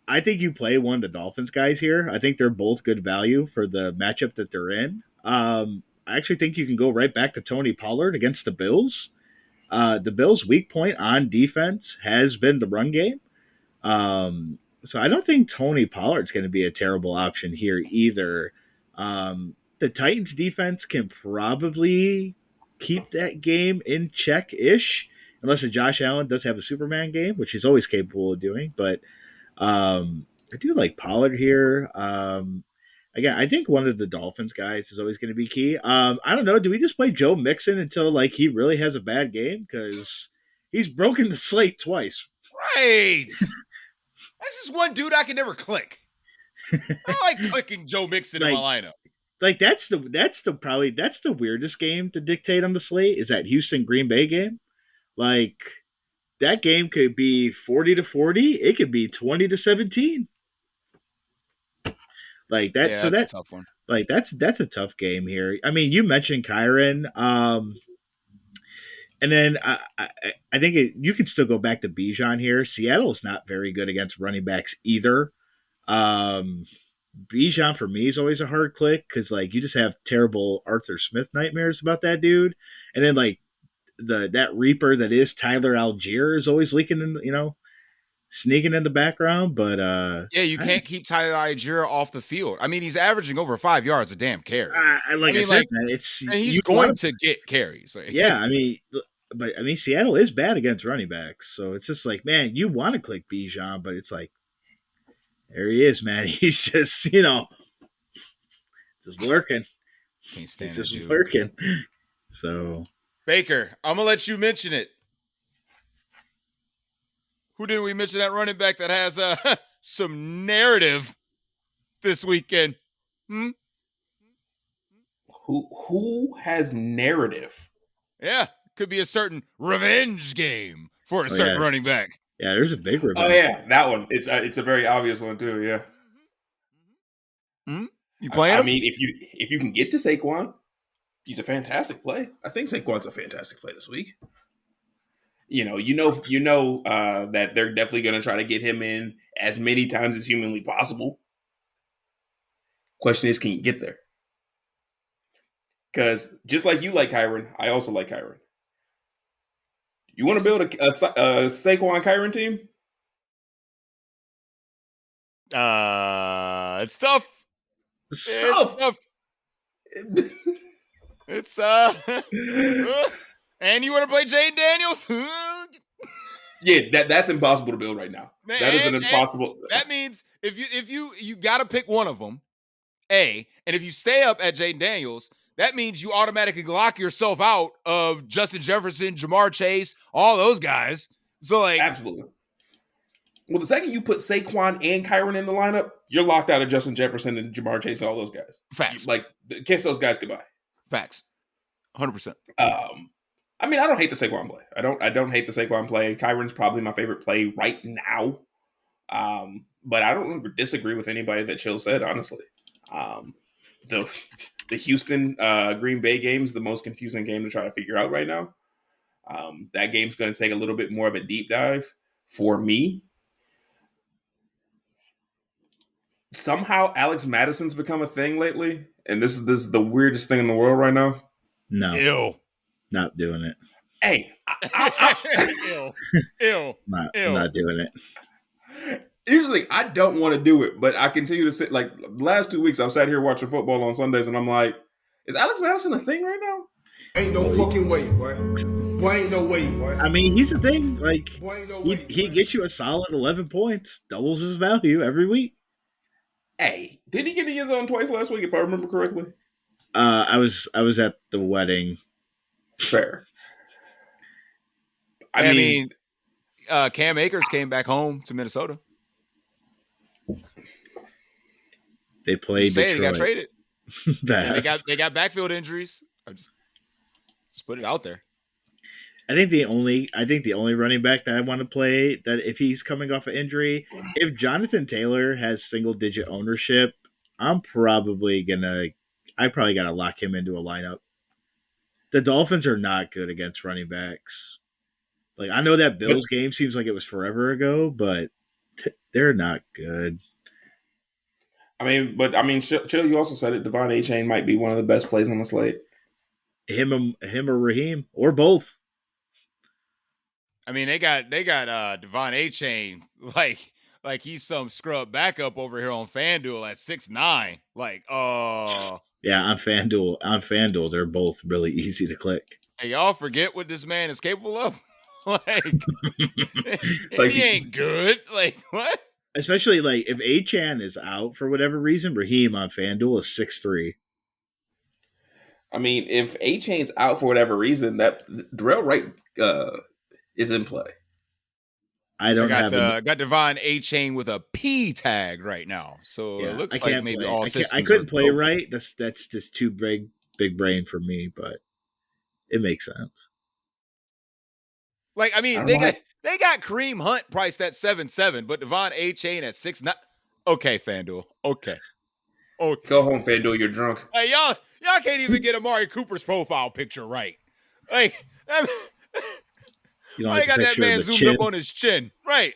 I think you play one of the Dolphins guys here. I think they're both good value for the matchup that they're in. I actually think you can go right back to Tony Pollard against the Bills. The Bills' weak point on defense has been the run game. So I don't think Tony Pollard's going to be a terrible option here either. The Titans' defense can probably keep that game in check-ish, unless Josh Allen does have a Superman game, which he's always capable of doing. But I do like Pollard here. Again, I think one of the Dolphins guys is always going to be key. I don't know. Do we just play Joe Mixon until like he really has a bad game? Because he's broken the slate twice. Right. That's just one dude I can never click. I like clicking Joe Mixon in my lineup. Like that's the weirdest game to dictate on the slate is that Houston Green Bay game. Like that game could be 40-40. It could be 20-17. Like that. Yeah, so that's a tough one. Like that's a tough game here. I mean, you mentioned Kyron, and then I think you can still go back to Bijan here. Seattle is not very good against running backs either. Bijan for me is always a hard click because like you just have terrible Arthur Smith nightmares about that dude, and then like that Reaper that is Tyler Algier is always leaking in, sneaking in the background. But yeah, you can't keep Tyler Algier off the field. I mean, he's averaging over 5 yards a damn carry. Man, he's going to get carries. Yeah, I mean, Seattle is bad against running backs, so it's just like, man, you want to click Bijan, but it's like, there he is, man. He's just, just lurking. Can't stand He's it, just dude. lurking. So, Baker, I'm gonna let you mention it. Who did we mention that running back that has some narrative this weekend? Who has narrative? Yeah, could be a certain revenge game for a certain running back. Yeah, there's a big revenge. Oh yeah, that one. It's a very obvious one too. Yeah. You playing? I mean, if you can get to Saquon, he's a fantastic play. I think Saquon's a fantastic play this week. That they're definitely going to try to get him in as many times as humanly possible. Question is, can you get there? Because just like you like Kyron, I also like Kyron. You want to build a Saquon Kyron team? It's tough. It's and you want to play Jaden Daniels? Yeah, that's impossible to build right now. That is an impossible. That means if you got to pick one of them, and if you stay up at Jaden Daniels, that means you automatically lock yourself out of Justin Jefferson, Jamar Chase, all those guys. So like, absolutely. Well, the second you put Saquon and Kyron in the lineup, you're locked out of Justin Jefferson and Jamar Chase and all those guys. Facts. Like, kiss those guys goodbye. Facts. 100%. I mean, I don't hate the Saquon play. I don't hate the Saquon play. Kyron's probably my favorite play right now. But I don't disagree with anybody that Chill said, honestly. The Houston Green Bay game is the most confusing game to try to figure out right now. That game's going to take a little bit more of a deep dive for me. Somehow Alex Madison's become a thing lately, and this is the weirdest thing in the world right now. No. Ew. Not doing it. Hey. Ew. Not doing it. Usually I don't want to do it, but I continue to sit, like, the last 2 weeks I've sat here watching football on Sundays, and I'm like, is Alex Madison a thing right now? Ain't no fucking way, boy. Boy, ain't no way, boy. I mean, he's a thing. Like, he gets you a solid 11 points, doubles his value every week. Hey, did he get the end zone twice last week, if I remember correctly? I was at the wedding. Fair. I mean, Cam Akers came back home to Minnesota. They played Say he got Detroit. traded, and they got backfield injuries. I just put it out there. I think the only running back that I want to play that if he's coming off an injury, if Jonathan Taylor has single digit ownership, I probably gotta lock him into a lineup. The Dolphins are not good against running backs. Like I know that Bills game seems like it was forever ago, but they're not good. Chill, you also said it. Devon A-Chain might be one of the best plays on the slate. Him or Raheem or both. I mean, they got Devon A-Chain like he's some scrub backup over here on FanDuel at 6'9". Like, yeah, on FanDuel, they're both really easy to click. Hey, y'all forget what this man is capable of. Like, like he ain't good. Like, what? Especially like if A-Chan is out for whatever reason, Raheem on FanDuel is 6'3". I mean, if A-Chain's out for whatever reason, that Darrell Wright is in play. I got Devon A-Chain with a P tag right now, so it looks like maybe all systems. I couldn't play right. That's just too big brain for me, but it makes sense. Like, I mean, they got Kareem Hunt priced at 7.7, but Devon A-Chain at 6.9. Okay, FanDuel. Okay. Go home, FanDuel. You're drunk. Hey, y'all can't even get Amari Cooper's profile picture right. Like, I got that man zoomed up on his chin. Right.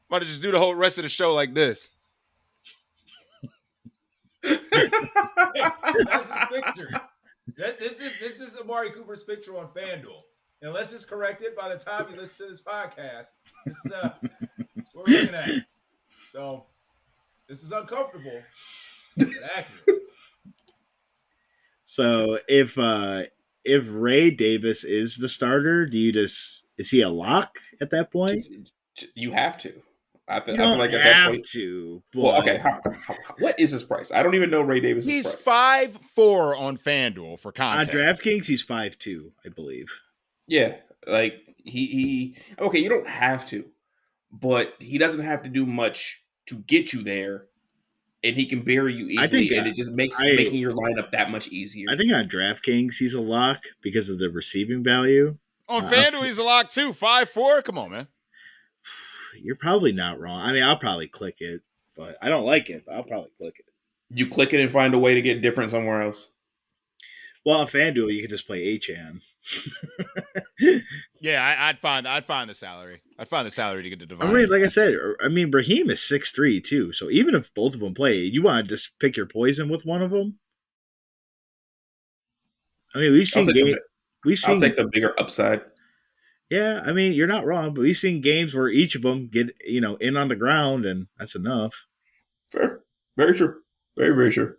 About to just do the whole rest of the show like this. Hey, that's his picture. This is Amari Cooper's picture on FanDuel. Unless it's corrected by the time you listen to this podcast, this is what we're looking at. So this is uncomfortable, but accurate. So if Ray Davis is the starter, is he a lock at that point? You have to. I feel like at that point to. Well, okay. What is his price? I don't even know Ray Davis. He's 5'4" on FanDuel for context. On DraftKings, he's 5'2", I believe. Yeah, like he okay, you don't have to, but he doesn't have to do much to get you there, and he can bury you easily, and it just makes making your lineup that much easier. I think on DraftKings he's a lock because of the receiving value. On FanDuel he's a lock too, 5'4". Come on, man. You're probably not wrong. I mean, I'll probably click it, but I don't like it. But I'll probably click it. You click it and find a way to get different somewhere else. Well, on FanDuel you can just play A-Chan. Yeah, I'd find the salary. I'd find the salary to get to Devon. I mean, like I said, Raheem is 6'3" too. So even if both of them play, you want to just pick your poison with one of them. I mean, I'll take the bigger upside. Yeah, I mean, you're not wrong, but we've seen games where each of them get in on the ground, and that's enough. Fair, very true, very very true.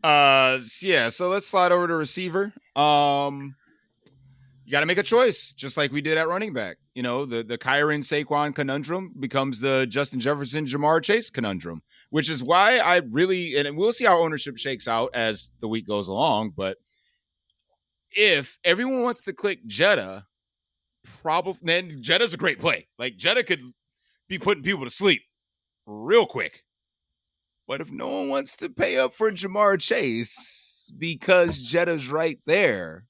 Yeah, so let's slide over to receiver. You got to make a choice, just like we did at running back. The Kyren Saquon conundrum becomes the Justin Jefferson Jamar Chase conundrum, which is why I really, and we'll see how ownership shakes out as the week goes along, but if everyone wants to click Jetta, then Jetta's a great play. Like, Jetta could be putting people to sleep real quick. But if no one wants to pay up for Jamar Chase because Jetta's right there,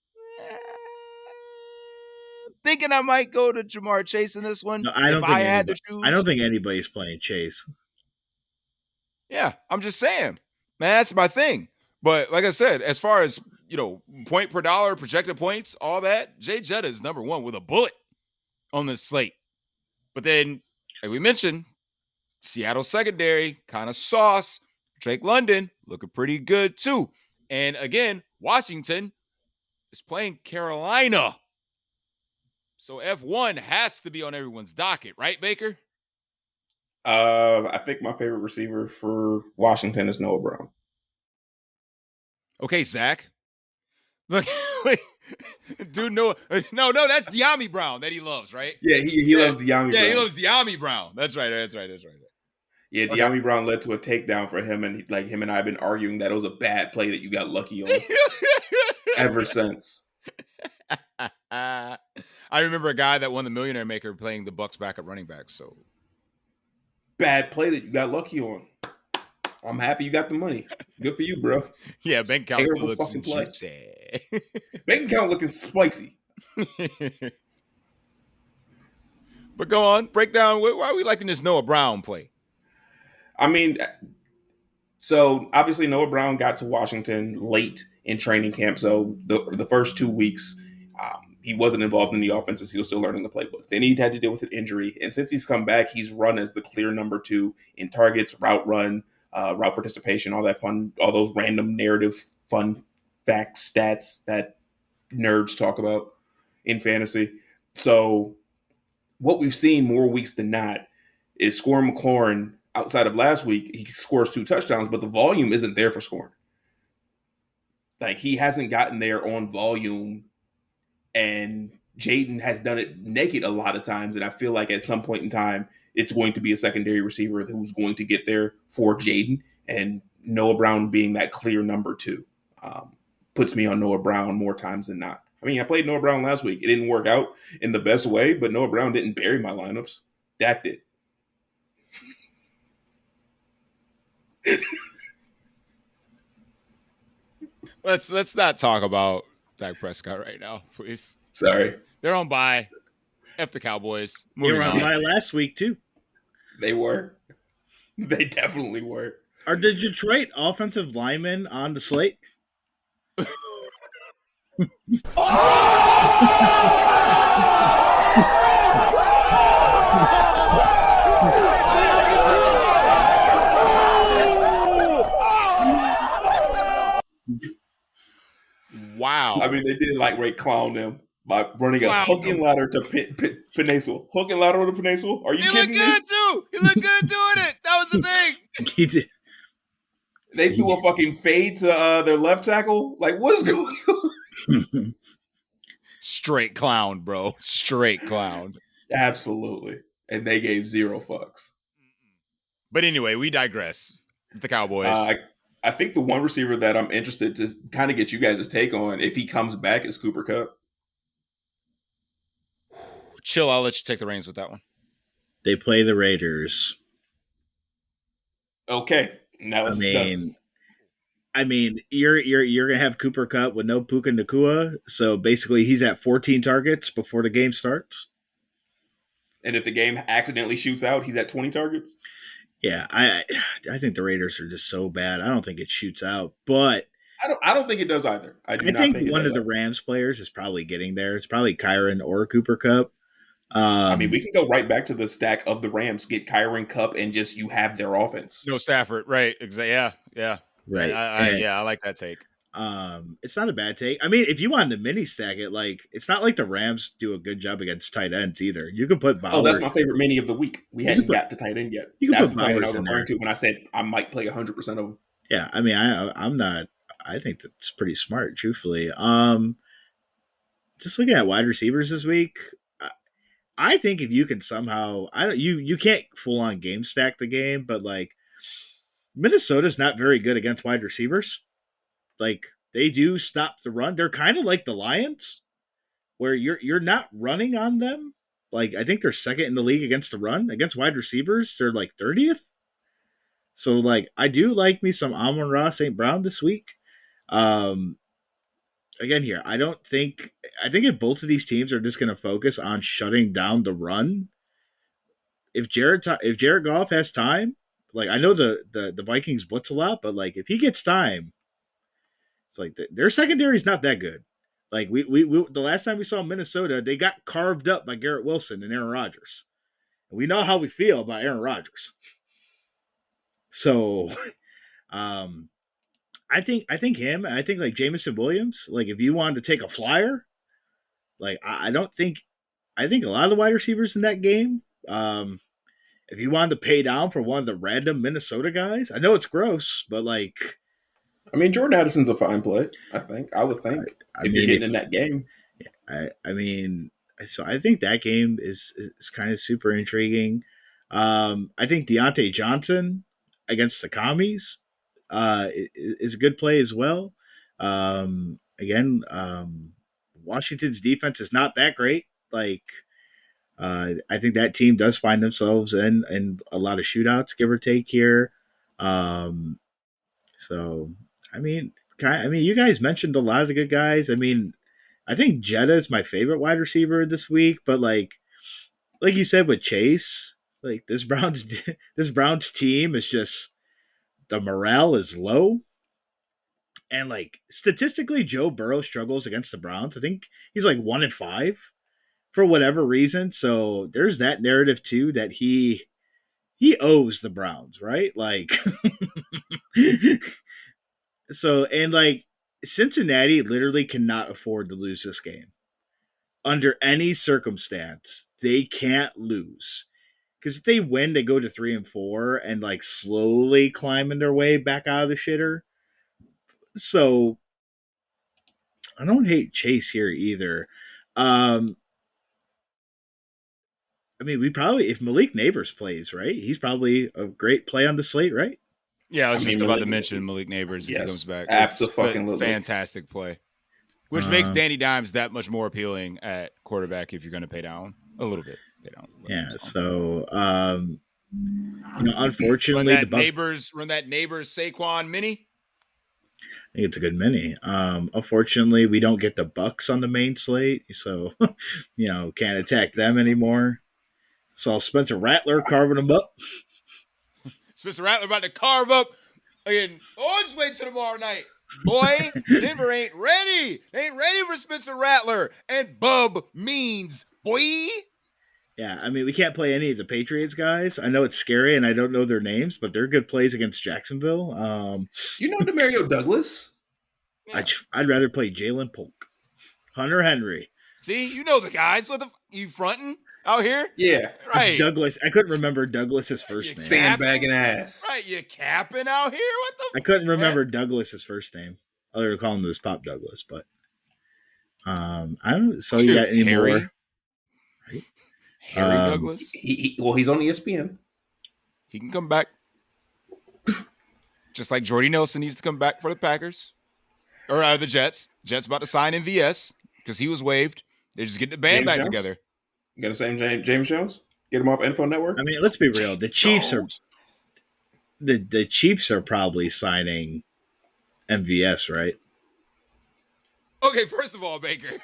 I'm thinking I might go to Jamar Chase in this one. No, I had to choose. I don't think anybody's playing Chase. Yeah, I'm just saying. Man, that's my thing. But like I said, as far as, point per dollar, projected points, all that, Jay Jetta is number one with a bullet on this slate. But then, like we mentioned, Seattle secondary, kind of sauce. Drake London looking pretty good too. And again, Washington is playing Carolina. So F1 has to be on everyone's docket, right, Baker? I think my favorite receiver for Washington is Noah Brown. Okay, Zach. Look, dude, no, that's De'Ami Brown that he loves, right? Yeah, he loves De'Ami Brown. Yeah, he loves De'Ami Brown. That's right. Yeah, De'Ami Brown led to a takedown for him, and him and I have been arguing that it was a bad play that you got lucky on ever since. I remember a guy that won the Millionaire Maker playing the Bucks backup running back. So Bad play that you got lucky on. I'm happy you got the money. Good for you, bro. yeah, bank account still Terrible looks fucking play. juicy. Bank account looking spicy. But go on, break down. Why are we liking this Noah Brown play? I mean, so obviously Noah Brown got to Washington late in training camp. So the first 2 weeks, he wasn't involved in the offense as he was still learning the playbook. Then he had to deal with an injury. And since he's come back, he's run as the clear number 2 in targets, route run, route participation, all that fun, all those random narrative fun facts, stats that nerds talk about in fantasy. So what we've seen more weeks than not is Scorer McLaurin, outside of last week, he scores 2 touchdowns, but the volume isn't there for scoring. Like, he hasn't gotten there on volume, and Jaden has done it naked a lot of times, and I feel like at some point in time, it's going to be a secondary receiver who's going to get there for Jaden, and Noah Brown being that clear number 2 puts me on Noah Brown more times than not. I mean, I played Noah Brown last week. It didn't work out in the best way, but Noah Brown didn't bury my lineups. Dak did. Let's not talk about Dak Prescott right now, please. Sorry. They're on bye. F the Cowboys. They were Moving on bye last week too. They were. They definitely were. Are the Detroit offensive linemen on the slate? Wow. I mean, they did like Ray clown them by running a Clown hook and them. ladder to Penasul. Hook and ladder to Penasul? Are you He kidding looked me? good too. He looked good doing it. That was the thing. He did. They threw a fucking fade to their left tackle. Like, what is going on? Straight clown, bro. Straight clown. Absolutely. And they gave 0 fucks. But anyway, we digress. The Cowboys. I think the one receiver that I'm interested to kind of get you guys' take on, if he comes back, is Cooper Kupp. Chill, I'll let you take the reins with that one. They play the Raiders. Okay. Now it's done. I mean, you're gonna have Cooper Kupp with no Puka Nacua, so basically he's at 14 targets before the game starts. And if the game accidentally shoots out, he's at 20 targets? Yeah, I think the Raiders are just so bad. I don't think it shoots out, but I don't think it does either. I think one of the Rams players is probably getting there. It's probably Kyron or Cooper Kupp. I mean, we can go right back to the stack of the Rams. Get Kyron, Kupp, and just you have their offense. No Stafford, right? Exactly. Yeah. Right. I like that take. It's not a bad take. I mean, if you wanted to mini stack it, like it's not like the Rams do a good job against tight ends either. You can put Bowers. Oh, that's my favorite mini of the week. We hadn't got to tight end yet. That's the tight end I was referring to when I said I might play 100% of them. Yeah, I mean, I'm not. I think that's pretty smart, truthfully. Just looking at wide receivers this week, I think if you can somehow, you can't full on game stack the game, but like Minnesota's not very good against wide receivers. Like they do stop the run. They're kind of like the Lions, where you're not running on them. Like I think they're second in the league against the run. Against wide receivers, they're like 30th. So like I do like me some Amon-Ra St. Brown this week. Again here, I think if both of these teams are just going to focus on shutting down the run, if Jared Goff has time, like I know the Vikings blitz a lot, but like if he gets time, it's like their secondary is not that good. Like we the last time we saw Minnesota, they got carved up by Garrett Wilson and Aaron Rodgers. And we know how we feel about Aaron Rodgers. So, I think him. I think like Jameson Williams. Like if you wanted to take a flyer, like I think a lot of the wide receivers in that game. If you wanted to pay down for one of the random Minnesota guys, I know it's gross, but like, I mean, Jordan Addison's a fine play. I would think if you're getting in that game. I mean, so I think that game is kind of super intriguing. I think Deontay Johnson against the Commies is a good play as well. Again, Washington's defense is not that great. Like, I think that team does find themselves in a lot of shootouts, give or take here. So, you guys mentioned a lot of the good guys. I mean, I think Jetta is my favorite wide receiver this week, but like you said with Chase, like this Browns team is just the morale is low. And like statistically, Joe Burrow struggles against the Browns. I think he's like 1-5 for whatever reason. So there's that narrative too that he owes the Browns, right? Like so and like Cincinnati literally cannot afford to lose this game. Under any circumstance, they can't lose. Because if they win, they go to 3-4 and like slowly climbing their way back out of the shitter. So I don't hate Chase here either. We probably, if Malik Neighbors plays, right, he's probably a great play on the slate, right? Yeah, I was just about to mention Malik Neighbors if he comes back. Absolutely. Fantastic play. Which makes Danny Dimes that much more appealing at quarterback if you're going to pay down a little bit. Yeah, so, unfortunately, run that Neighbors Saquon mini. I think it's a good mini. Unfortunately, we don't get the Bucks on the main slate, so can't attack them anymore. Saw Spencer Rattler carving them up. Spencer Rattler about to carve up again. Oh, just wait till tomorrow night, boy. Denver ain't ready. They ain't ready for Spencer Rattler and Bub Means, boy. Yeah, we can't play any of the Patriots guys. I know it's scary, and I don't know their names, but they're good plays against Jacksonville. Demario Douglas? Yeah. I'd rather play Jalen Polk. Hunter Henry. See, you know the guys. What you fronting out here? Yeah. Right. Douglas. I couldn't remember Douglas's first name. Sandbagging ass. Right, you capping out here? What the I couldn't remember Douglas's first name. Other than calling him this Pop Douglas, but I don't. So you got any Harry? more? Right? Harry Douglas? He's on ESPN. He can come back. Just like Jordy Nelson needs to come back for the Packers. Or the Jets. Jets about to sign MVS because he was waived. They're just getting the band back together. You got the same James Jones? Get him off Info Network? Let's be real. The Chiefs are the Chiefs are probably signing MVS, right? Okay, first of all, Baker,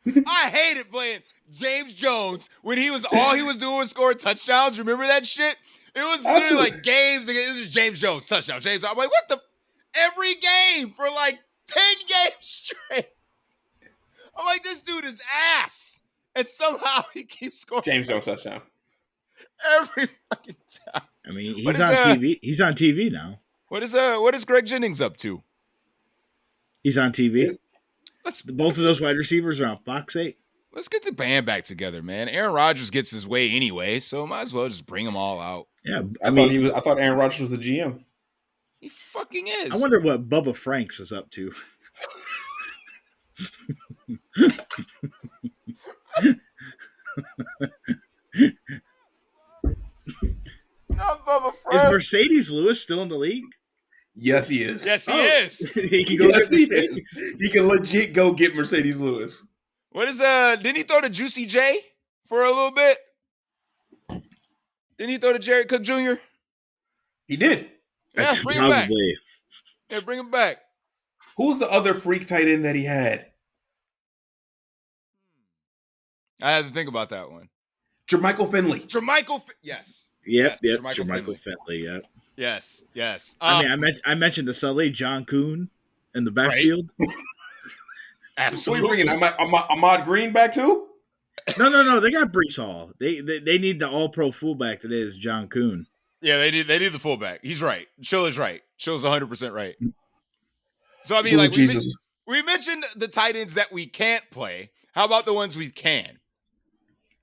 I hated playing James Jones when all he was doing was scoring touchdowns. Remember that shit? It was literally like games. It was just James Jones touchdown. I'm like, what the? Every game for like 10 games straight. I'm like, this dude is ass, and somehow he keeps scoring. James Jones touchdown every fucking time. He's on TV. He's on TV now. What is Greg Jennings up to? He's on TV. Both of those wide receivers are on Fox 8. Let's get the band back together, man. Aaron Rodgers gets his way anyway, so might as well just bring them all out. Yeah, I thought Aaron Rodgers was the GM. He fucking is. I wonder what Bubba Franks is up to. Not Bubba Franks. Is Mercedes Lewis still in the league? Yes, he is. Yes, he is. He can go He can legit go get Mercedes Lewis. What is didn't he throw to Juicy J for a little bit? Didn't he throw to Jared Cook Jr.? He did. Yeah, bring him back. Yeah, bring him back. Who's the other freak tight end that he had? I had to think about that one. Jermichael Finley. Yes. Yep. Jermichael Finley. Yep. Yes. I mentioned the Sully John Kuhn in the backfield. Right. Absolutely. What are you bringing Ahmad Green back too? No. They got Brees Hall. They need the All-Pro fullback that is John Kuhn. Yeah, they need the fullback. He's right. Chill is right. Chill's 100% right. So we mentioned the tight ends that we can't play. How about the ones we can?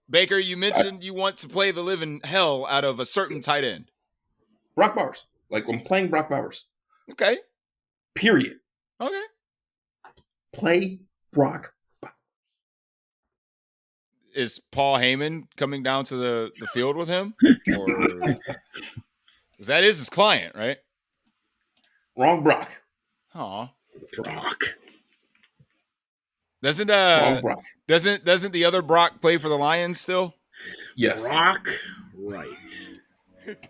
Baker, you mentioned you want to play the living hell out of a certain tight end. Brock Bowers. Like I'm playing Brock Bowers. Okay. Period. Okay. Play Brock Bowers. Is Paul Heyman coming down to the field with him? Or that is his client, right? Wrong Brock. Aw. Brock. Doesn't Wrong Brock. doesn't the other Brock play for the Lions still? Yes. Brock Wright.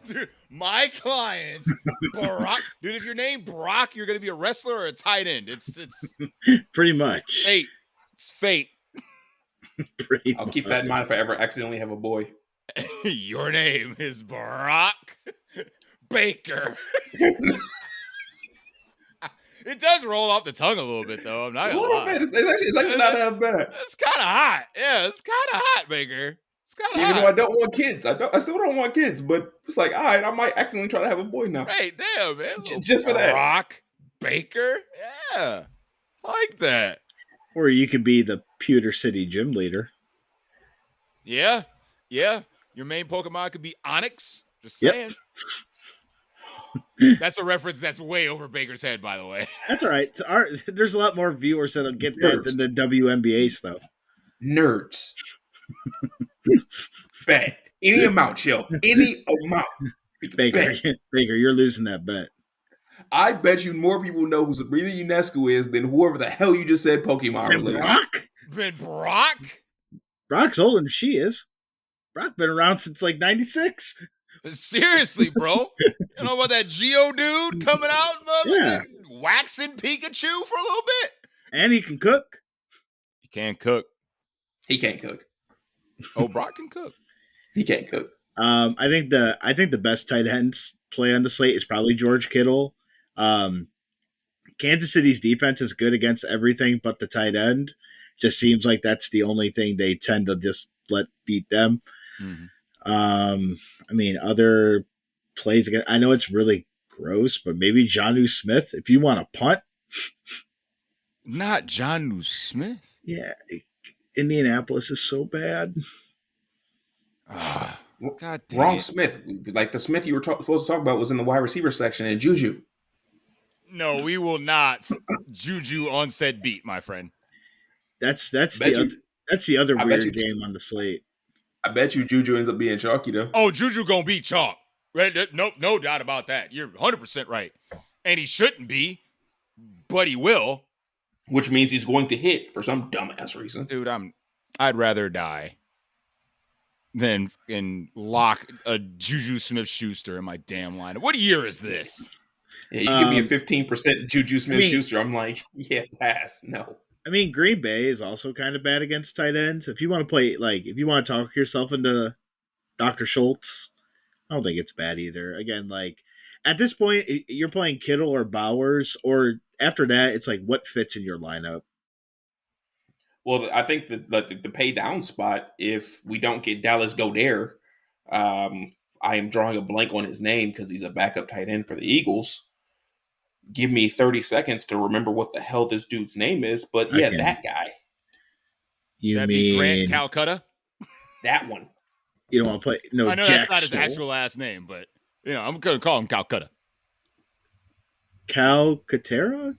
Dude, my client, Brock. Dude, if you're named Brock, you're gonna be a wrestler or a tight end. It's Pretty much. fate. It's fate. Pretty I'll keep that in mind if I ever accidentally have a boy. Your name is Brock Baker. It does roll off the tongue a little bit, though. I'm not A gonna little lie. bit. It's actually not that bad. It's kind of hot. Yeah, it's kind of hot, Baker. It's kind of Even hot. though I don't want kids, I still don't want kids. But it's like, all right, I might accidentally try to have a boy now. Hey, damn, man. Just for that. Brock Baker. Yeah, I like that. Or you could be the Pewter City gym leader. Yeah. Your main Pokemon could be Onyx. Just Yep. saying. That's a reference that's way over Baker's head, by the way. That's all right. There's a lot more viewers that'll get that than the WNBA stuff. Nerds. Bet. Any amount, chill. Any amount. Baker, Bet. Baker, you're losing that bet. I bet you more people know who Sabrina Ionescu is than whoever the hell you just said Pokemon And related. Brock? Brock's older than she is. Brock been around since like 96. Seriously, bro. You know about that Geo dude coming out Yeah. waxing Pikachu for a little bit? And he can cook. He can't cook. He can't cook. Oh, Brock can cook. He can't cook. I think the best tight ends play on the slate is probably George Kittle. Kansas City's defense is good against everything but the tight end. Just seems like that's the only thing they tend to just let beat them. Mm-hmm. I mean, other plays again. I know it's really gross, but maybe Jonnu Smith if you want to punt. Not Jonnu Smith. Yeah, Indianapolis is so bad. God damn Wrong it. Smith. Like the Smith you were supposed to talk about was in the wide receiver section and Juju. No, we will not Juju on said beat, my friend. That's the other weird game on the slate. I bet you Juju ends up being chalky though. Oh, Juju gonna be chalk. Right? No doubt about that. You're 100% right. And he shouldn't be, but he will. Which means he's going to hit for some dumbass reason. Dude, I'd rather die than lock a Juju Smith-Schuster in my damn line. What year is this? Yeah, you give me a 15% Juju Smith-Schuster. I'm like, yeah, pass. No. I mean, Green Bay is also kind of bad against tight ends. If you want to play, if you want to talk yourself into Dr. Schultz, I don't think it's bad either. Again, at this point, you're playing Kittle or Bowers, or after that, it's like what fits in your lineup. Well, I think the pay down spot, if we don't get Dallas Goedert, I am drawing a blank on his name because he's a backup tight end for the Eagles. Give me 30 seconds to remember what the hell this dude's name is, but yeah, that guy. That'd be Grant Calcutta? That one. You don't want to play? No, I know Jack that's not his Stoll. actual last name, but I'm gonna call him Calcutta. Calcaterra?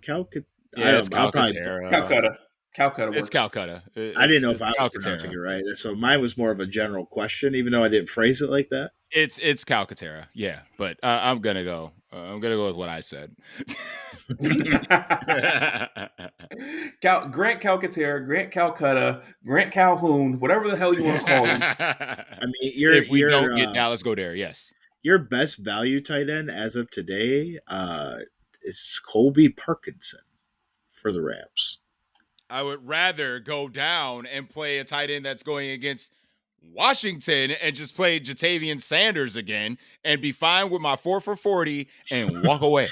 Yeah, it's Calcutta. Calcutta. It's Calcutta. I didn't know if I was pronouncing it right. So mine was more of a general question, even though I didn't phrase it like that. It's Calcaterra, yeah. But I'm gonna go. With what I said. Grant Calcaterra, Grant Calcutta, Grant Calhoun, whatever the hell you want to call him. I mean, if we don't get Dallas Goedert, yes. Your best value tight end as of today is Colby Parkinson for the Rams. I would rather go down and play a tight end that's going against Washington and just play Jatavian Sanders again and be fine with my 4 for 40 and walk away.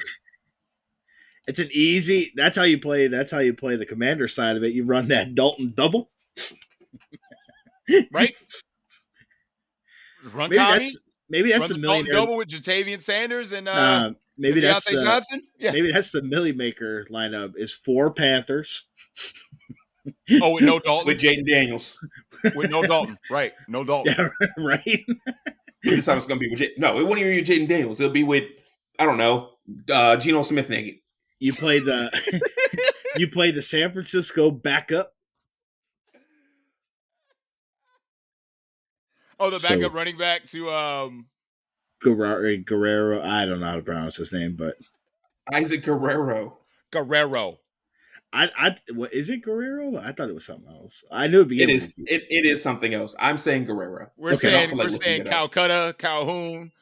It's an easy. That's how you play the commander side of it. You run that Dalton double, right? Run commies. Maybe that's run the millionaire double with Jatavian Sanders and maybe that's Deontay Johnson. Yeah. Maybe that's the Millie Maker lineup. Is 4 Panthers. Oh, with no Dalton. With Jaden Daniels. With no Dalton. Right. No Dalton. Yeah, right. This time it's going to be with it won't even be Jaden Daniels. It'll be with, I don't know, Geno Smith naked. You play the San Francisco backup. Oh, the backup running back to Guerrero. I don't know how to pronounce his name, but Isaac Guerrero. What is it, Guerrero? I thought it was something else. I knew it began It with is. a G. It is something else. I'm saying Guerrero. We're Okay. saying Calcutta, Calhoun,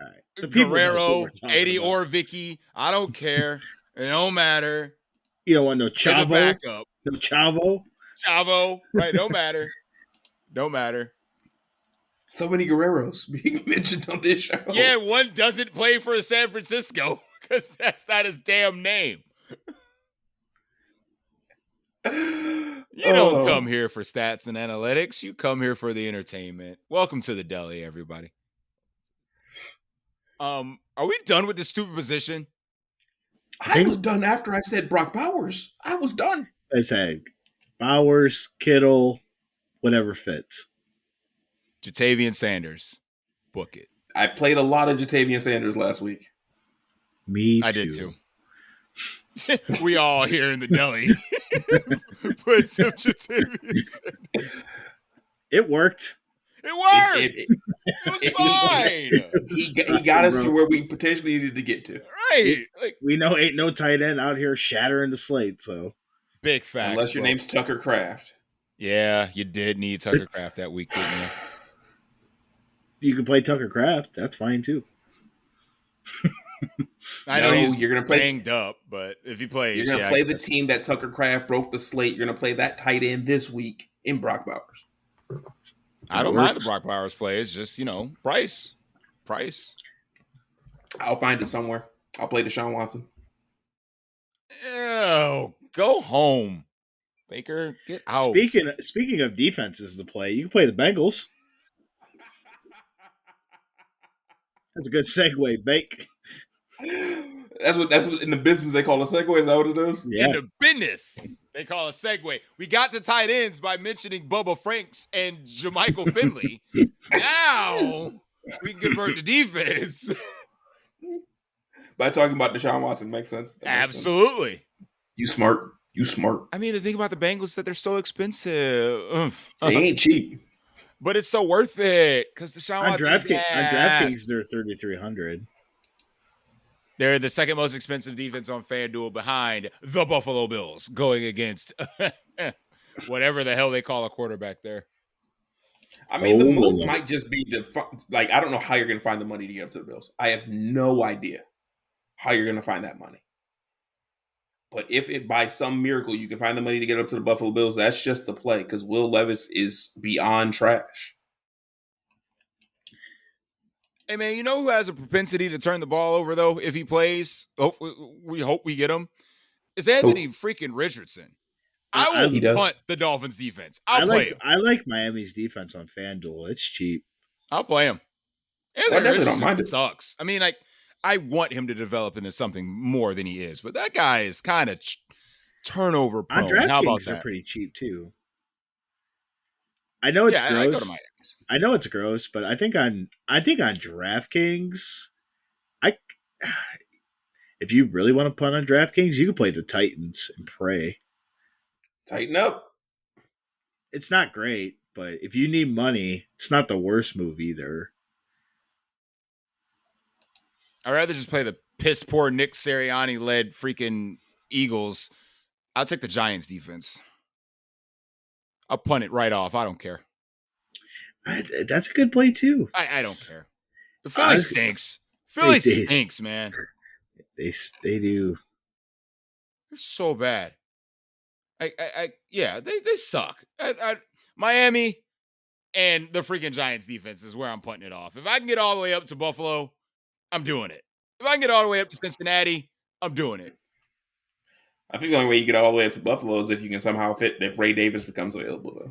All right. The people know who we're Guerrero, talking Eddie about. or Vicky. I don't care. It don't matter. You don't want no Play the Chavo? backup. No Chavo? Chavo, right? Don't matter. Don't matter. So many Guerreros being mentioned on this show. Yeah, one doesn't play for San Francisco because that's not his damn name. You don't come here for stats and analytics. You come here for the entertainment. Welcome to the Deli, everybody. Are we done with this stupid position? I was done after I said Brock Bowers. I was done. I said Bowers, Kittle, whatever fits. Jatavian Sanders. Book it. I played a lot of Jatavian Sanders last week. Me too. I did too. We all here in the Deli put some Jatavian Sanders. It worked. It worked. It was fine. He got us to where we potentially needed to get to. Right. Like, we know ain't no tight end out here shattering the slate, so. Big facts. Unless your name's Tucker Kraft. Yeah, you did need Tucker Kraft that week, didn't you? You can play Tucker Kraft. That's fine, too. I know he's you're gonna play banged up, but if he plays, you're gonna play the team that Tucker Kraft broke the slate. You're gonna play that tight end this week in Brock Bowers. I don't mind the Brock Bowers play. It's just, price. I'll find it somewhere. I'll play Deshaun Watson. Oh, go home, Baker. Get out. Speaking of defenses to play, you can play the Bengals. That's a good segue, Bake. That's what in the business they call a segue. Is that what it is? Yeah. In the business, they call a segue. We got the tight ends by mentioning Bubba Franks and Jermichael Finley. Now we can convert to defense. By talking about Deshaun Watson makes sense. Absolutely. Sense. You smart. I mean, the thing about the Bengals is that they're so expensive. They ain't cheap. But it's so worth it because Deshaun Watson on DraftKings, they're 3,300. They're the second most expensive defense on FanDuel behind the Buffalo Bills going against whatever the hell they call a quarterback there. I mean, the move might just be I don't know how you're going to find the money to get up to the Bills. I have no idea how you're going to find that money. But if it by some miracle you can find the money to get up to the Buffalo Bills, that's just the play because Will Levis is beyond trash. Hey, man, you know who has a propensity to turn the ball over, though, if he plays? We hope we get him. Is Anthony freaking Richardson. I will punt the Dolphins' defense. I'll play him. I like Miami's defense on FanDuel. It's cheap. I'll play him. Anthony Richardson sucks. I mean, I want him to develop into something more than he is, but that guy is kind of turnover prone. How about that? They're pretty cheap, too. I know it's gross. I go to Miami. I know it's gross, but I think on DraftKings, if you really want to punt on DraftKings, you can play the Titans and pray. Tighten up. It's not great, but if you need money, it's not the worst move either. I'd rather just play the piss poor Nick Sirianni led freaking Eagles. I'll take the Giants defense. I'll punt it right off. I don't care. That's a good play too. I don't care. The Philly stinks. Philly stinks, man. They do. They're so bad. Yeah, they suck. Miami and the freaking Giants defense is where I'm putting it off. If I can get all the way up to Buffalo, I'm doing it. If I can get all the way up to Cincinnati, I'm doing it. I think the only way you get all the way up to Buffalo is if you can somehow fit if Ray Davis becomes available,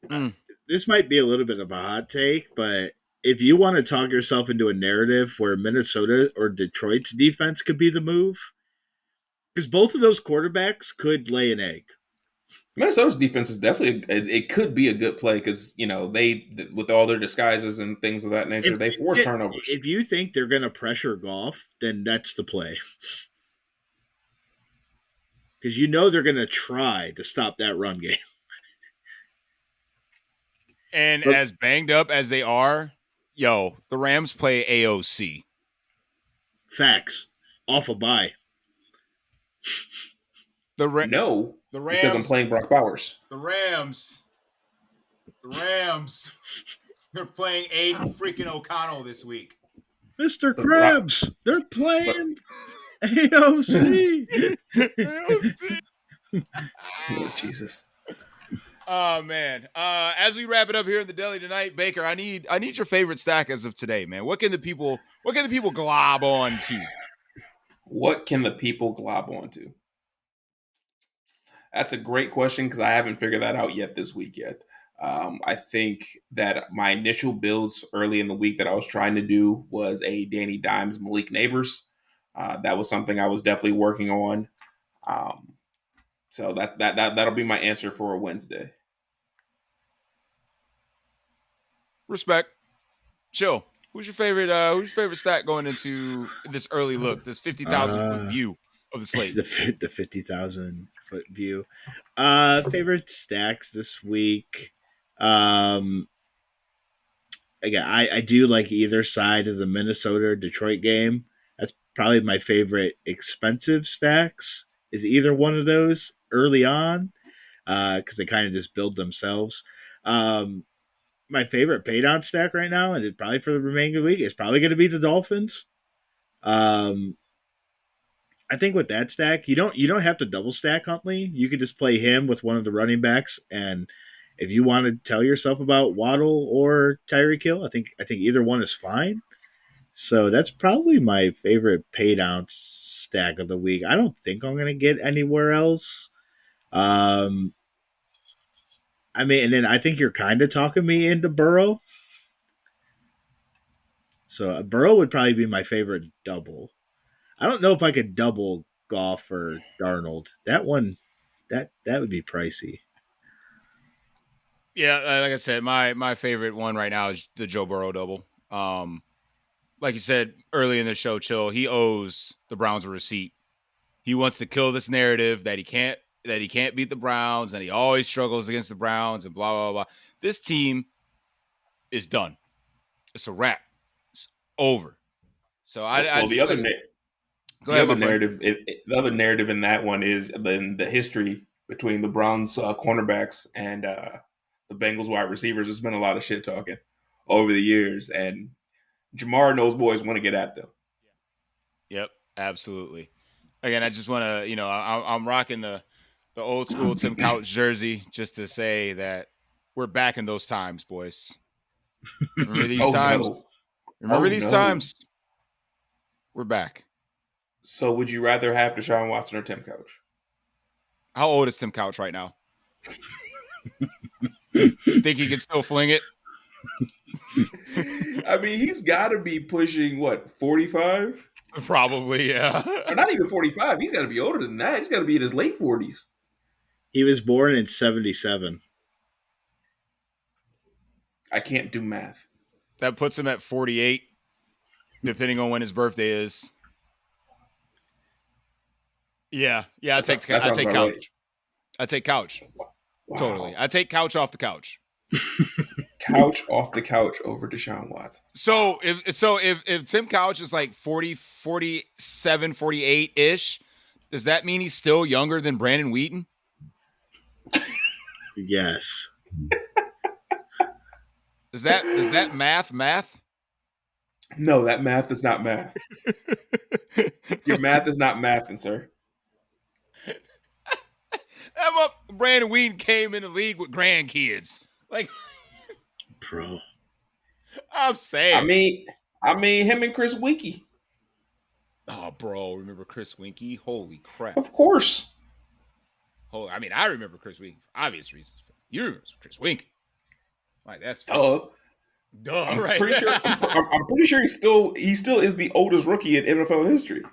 though. This might be a little bit of a hot take, but if you want to talk yourself into a narrative where Minnesota or Detroit's defense could be the move, because both of those quarterbacks could lay an egg. Minnesota's defense is definitely it could be a good play because they with all their disguises and things of that nature they force turnovers. If you think they're going to pressure Goff, then that's the play. Because they're going to try to stop that run game. And as banged up as they are, the Rams play AOC. Facts. Off a bye. No, the because I'm Rams, playing Brock Bowers. the Rams, they're playing Aiden freaking O'Connell this week. Mr. But Brock, Krabs, they're but playing AOC. Lord Jesus. Oh man. As we wrap it up here in the deli tonight, Baker, I need your favorite stack as of today, man. What can the people glob on to? What can the people glob onto? That's a great question because I haven't figured that out yet this week yet. I think that my initial builds early in the week that I was trying to do was a Danny Dimes, Malik Neighbors. That was something I was definitely working on. So that'll be my answer for a Wednesday. Respect. Chill. Who's your favorite stack going into this early look, this 50,000 foot view of the slate? The 50,000 foot view. Favorite stacks this week. Again, I do like either side of the Minnesota or Detroit game. That's probably my favorite expensive stacks. Is either one of those early on, because they kind of just build themselves. My favorite paydown stack right now, and probably for the remaining of the week, is probably going to be the Dolphins. I think with that stack, you don't have to double stack Huntley. You could just play him with one of the running backs, and if you want to tell yourself about Waddle or Tyreek Hill, I think either one is fine. So that's probably my favorite paydown stack of the week. I don't think I'm going to get anywhere else. I mean, and then I think you're kind of talking me into Burrow. So Burrow would probably be my favorite double. I don't know if I could double Goff or Darnold. That one, that would be pricey. Yeah, like I said, my favorite one right now is the Joe Burrow double. Like you said early in the show, Chill, he owes the Browns a receipt. He wants to kill this narrative that he can't beat the Browns and he always struggles against the Browns and blah blah blah. This team is done. It's a wrap. It's over. So The other narrative in that one is the history between the Browns cornerbacks and the Bengals wide receivers. There's been a lot of shit talking over the years, and Jamar and those boys want to get at them. Yep, absolutely. Again, I just want to, I'm rocking the old school Tim Couch jersey just to say that we're back in those times, boys. Remember these times? No. Remember these times? We're back. So would you rather have Deshaun Watson or Tim Couch? How old is Tim Couch right now? Think he can still fling it? I mean, he's got to be pushing, 45? Probably, yeah. Or not even 45. He's got to be older than that. He's got to be in his late 40s. He was born in 1977. I can't do math. That puts him at 48, depending on when his birthday is. Yeah, I take Couch. Right. I take Couch. Wow. Totally. I take Couch off the couch. Couch off the couch over Deshaun Watson. So if Tim Couch is like 40, 47, 48-ish, does that mean he's still younger than Brandon Wheaton? Yes. Does that math? No, that math is not math. Your math is not mathing, sir. Brandon Wheaton came in the league with grandkids. Like, bro. I'm saying. I mean, him and Chris Winkie. Oh, bro, remember Chris Winkie? Holy crap! Of course. I remember Chris Winkie for obvious reasons. You remember Chris Winkie? Like that's duh, right? I'm pretty sure he still is the oldest rookie in NFL history.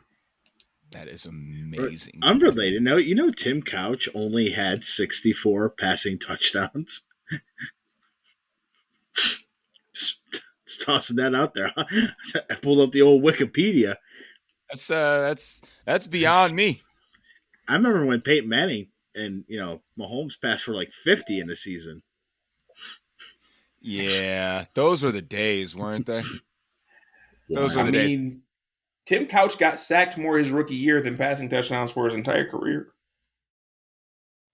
That is amazing. Unrelated note, Tim Couch only had 64 passing touchdowns. Just tossing that out there. I pulled up the old Wikipedia. That's beyond me. I remember when Peyton Manning and Mahomes passed for like 50 in a season. Yeah, those were the days, weren't they? Those were the days. Tim Couch got sacked more his rookie year than passing touchdowns for his entire career.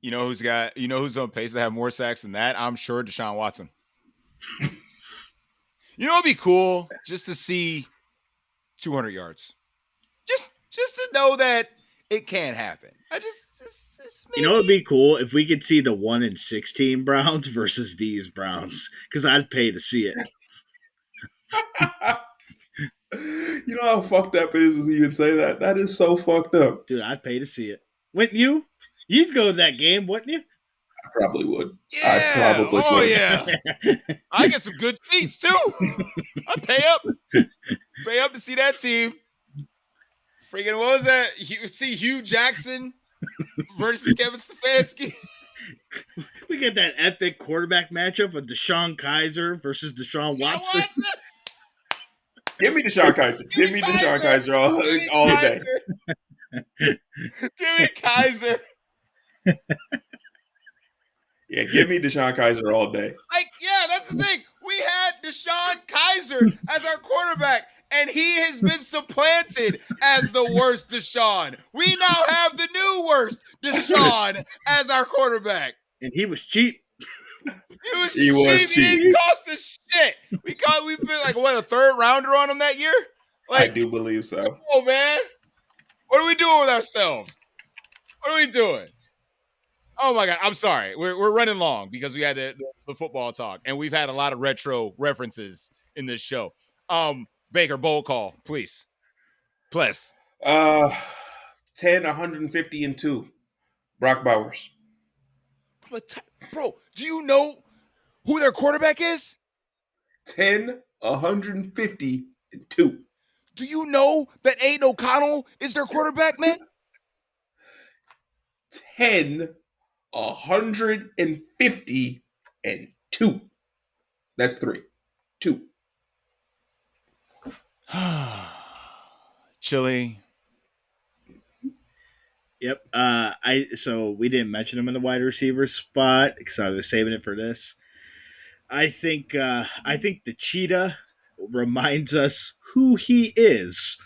You know who's on pace to have more sacks than that? I'm sure Deshaun Watson. You know, it'd be cool just to see 200 yards. Just to know that it can happen. You know, it'd be cool if we could see the 1-16 Browns versus these Browns, because I'd pay to see it. You know how fucked up it is to even say that? That is so fucked up. Dude, I'd pay to see it. Wouldn't you? You'd go to that game, wouldn't you? I probably would. Yeah. I probably oh, would. yeah. I get some good seats, too. I'd pay up. Pay up to see that team. Freaking, what was that? See Hugh Jackson versus Kevin Stefanski. We get that epic quarterback matchup of Deshaun Kaiser versus Deshaun Watson. Give me Deshaun Kaiser. Give me Deshaun Kaiser all day. Give me Kaiser. Yeah, give me Deshaun Kaiser all day. Like, yeah, that's the thing. We had Deshaun Kaiser as our quarterback, and he has been supplanted as the worst Deshaun. We now have the new worst Deshaun as our quarterback. And he was cheap. He was cheap. He didn't cost us shit. We've been like, what, a third rounder on him that year? Like, I do believe so. Oh, man. What are we doing with ourselves? What are we doing? Oh, my God. I'm sorry. We're running long because we had the football talk, and we've had a lot of retro references in this show. Baker, bowl call, please. Please. 10, 150, and 2. Brock Bowers. Bro, do you know who their quarterback is? 10, 150, and 2. Do you know that Aiden O'Connell is their quarterback, man? 10, 150, and 2. That's 3. 2. Chili. Yep. So we didn't mention him in the wide receiver spot because I was saving it for this. I think the cheetah reminds us who he is.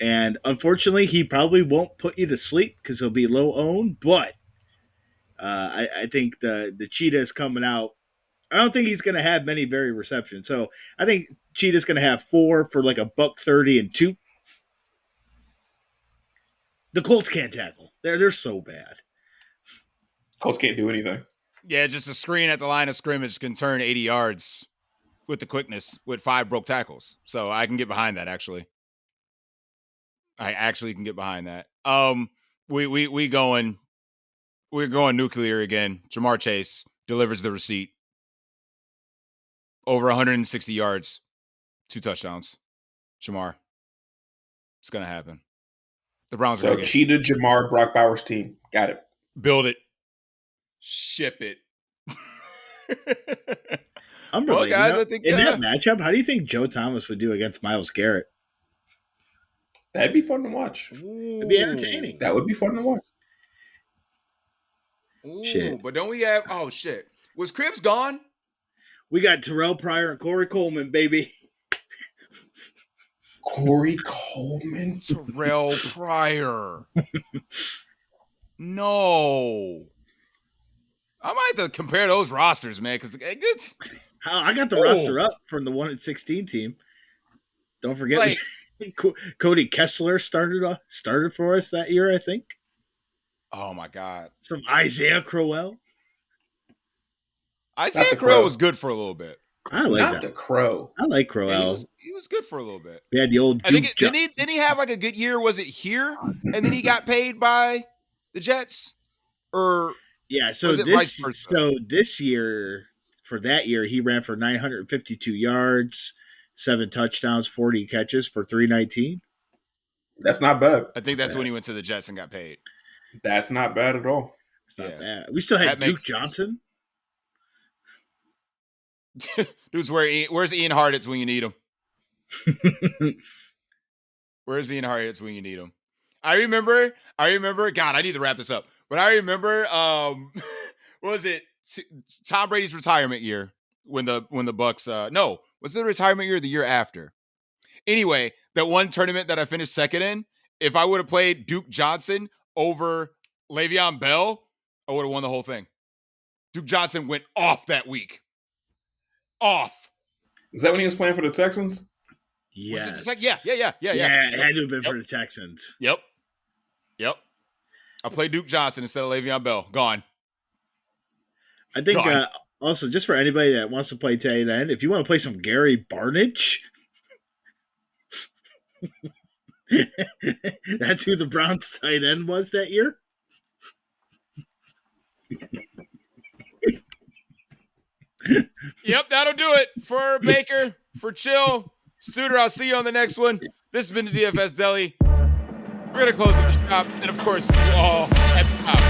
And unfortunately, he probably won't put you to sleep because he'll be low owned. But I think the cheetah is coming out. I don't think he's going to have many very receptions. So I think cheetah's going to have 4 for like $130 and 2. The Colts can't tackle. They're so bad. Colts can't do anything. Yeah, just a screen at the line of scrimmage can turn 80 yards with the quickness with 5 broke tackles. So I can get behind that, actually. I actually can get behind that. We're going nuclear again. Jamar Chase delivers the receipt. Over 160 yards, 2 touchdowns. Jamar. It's going to happen. The Browns So cheetah, Jamar, Brock Bowers team. Got it. Build it. Ship it. I'm really, guys, I think in that matchup, how do you think Joe Thomas would do against Myles Garrett? That'd be fun to watch. It'd be entertaining. That would be fun to watch. Ooh, shit. But don't we have? Oh shit! Was Cribs gone? We got Terrell Pryor and Corey Coleman, baby. Corey Coleman? Terrell Pryor. No. I might have to compare those rosters, man, because I got the roster up from the 1-16 team. Don't forget, Cody Kessler started for us that year, I think. Oh, my God. Some Isaiah Crowell. Isaiah Crowell was good for a little bit. I like Not that. the Crow. I like Crowell. He was good for a little bit. We had the old Duke didn't he have like a good year? Was it here? And then he got paid by the Jets? Or yeah, so this year, for that year, he ran for 952 yards, 7 touchdowns, 40 catches for 319. That's not bad. I think that's when he went to the Jets and got paid. That's not bad at all. It's not bad. We still had Duke Johnson. Dude's where's Ian Harditz when you need him? Where's Ian Harditz when you need him? I remember. God, I need to wrap this up. But I remember, what was it? Tom Brady's retirement year when the Bucks. No, was it the retirement year or the year after? Anyway, that one tournament that I finished second in. If I would have played Duke Johnson over Le'Veon Bell, I would have won the whole thing. Duke Johnson went off that week. Off. Is that when he was playing for the Texans? Yes. Was it the yeah. Yeah, it had to have been for the Texans. Yep. I played Duke Johnson instead of Le'Veon Bell. Gone. I think also, just for anybody that wants to play tight end, if you want to play some Gary Barnidge, that's who the Browns tight end was that year. Yep, that'll do it for Baker, for Chill. Studer, I'll see you on the next one. This has been the DFS Deli. We're going to close up the shop. And, of course, you all at the top.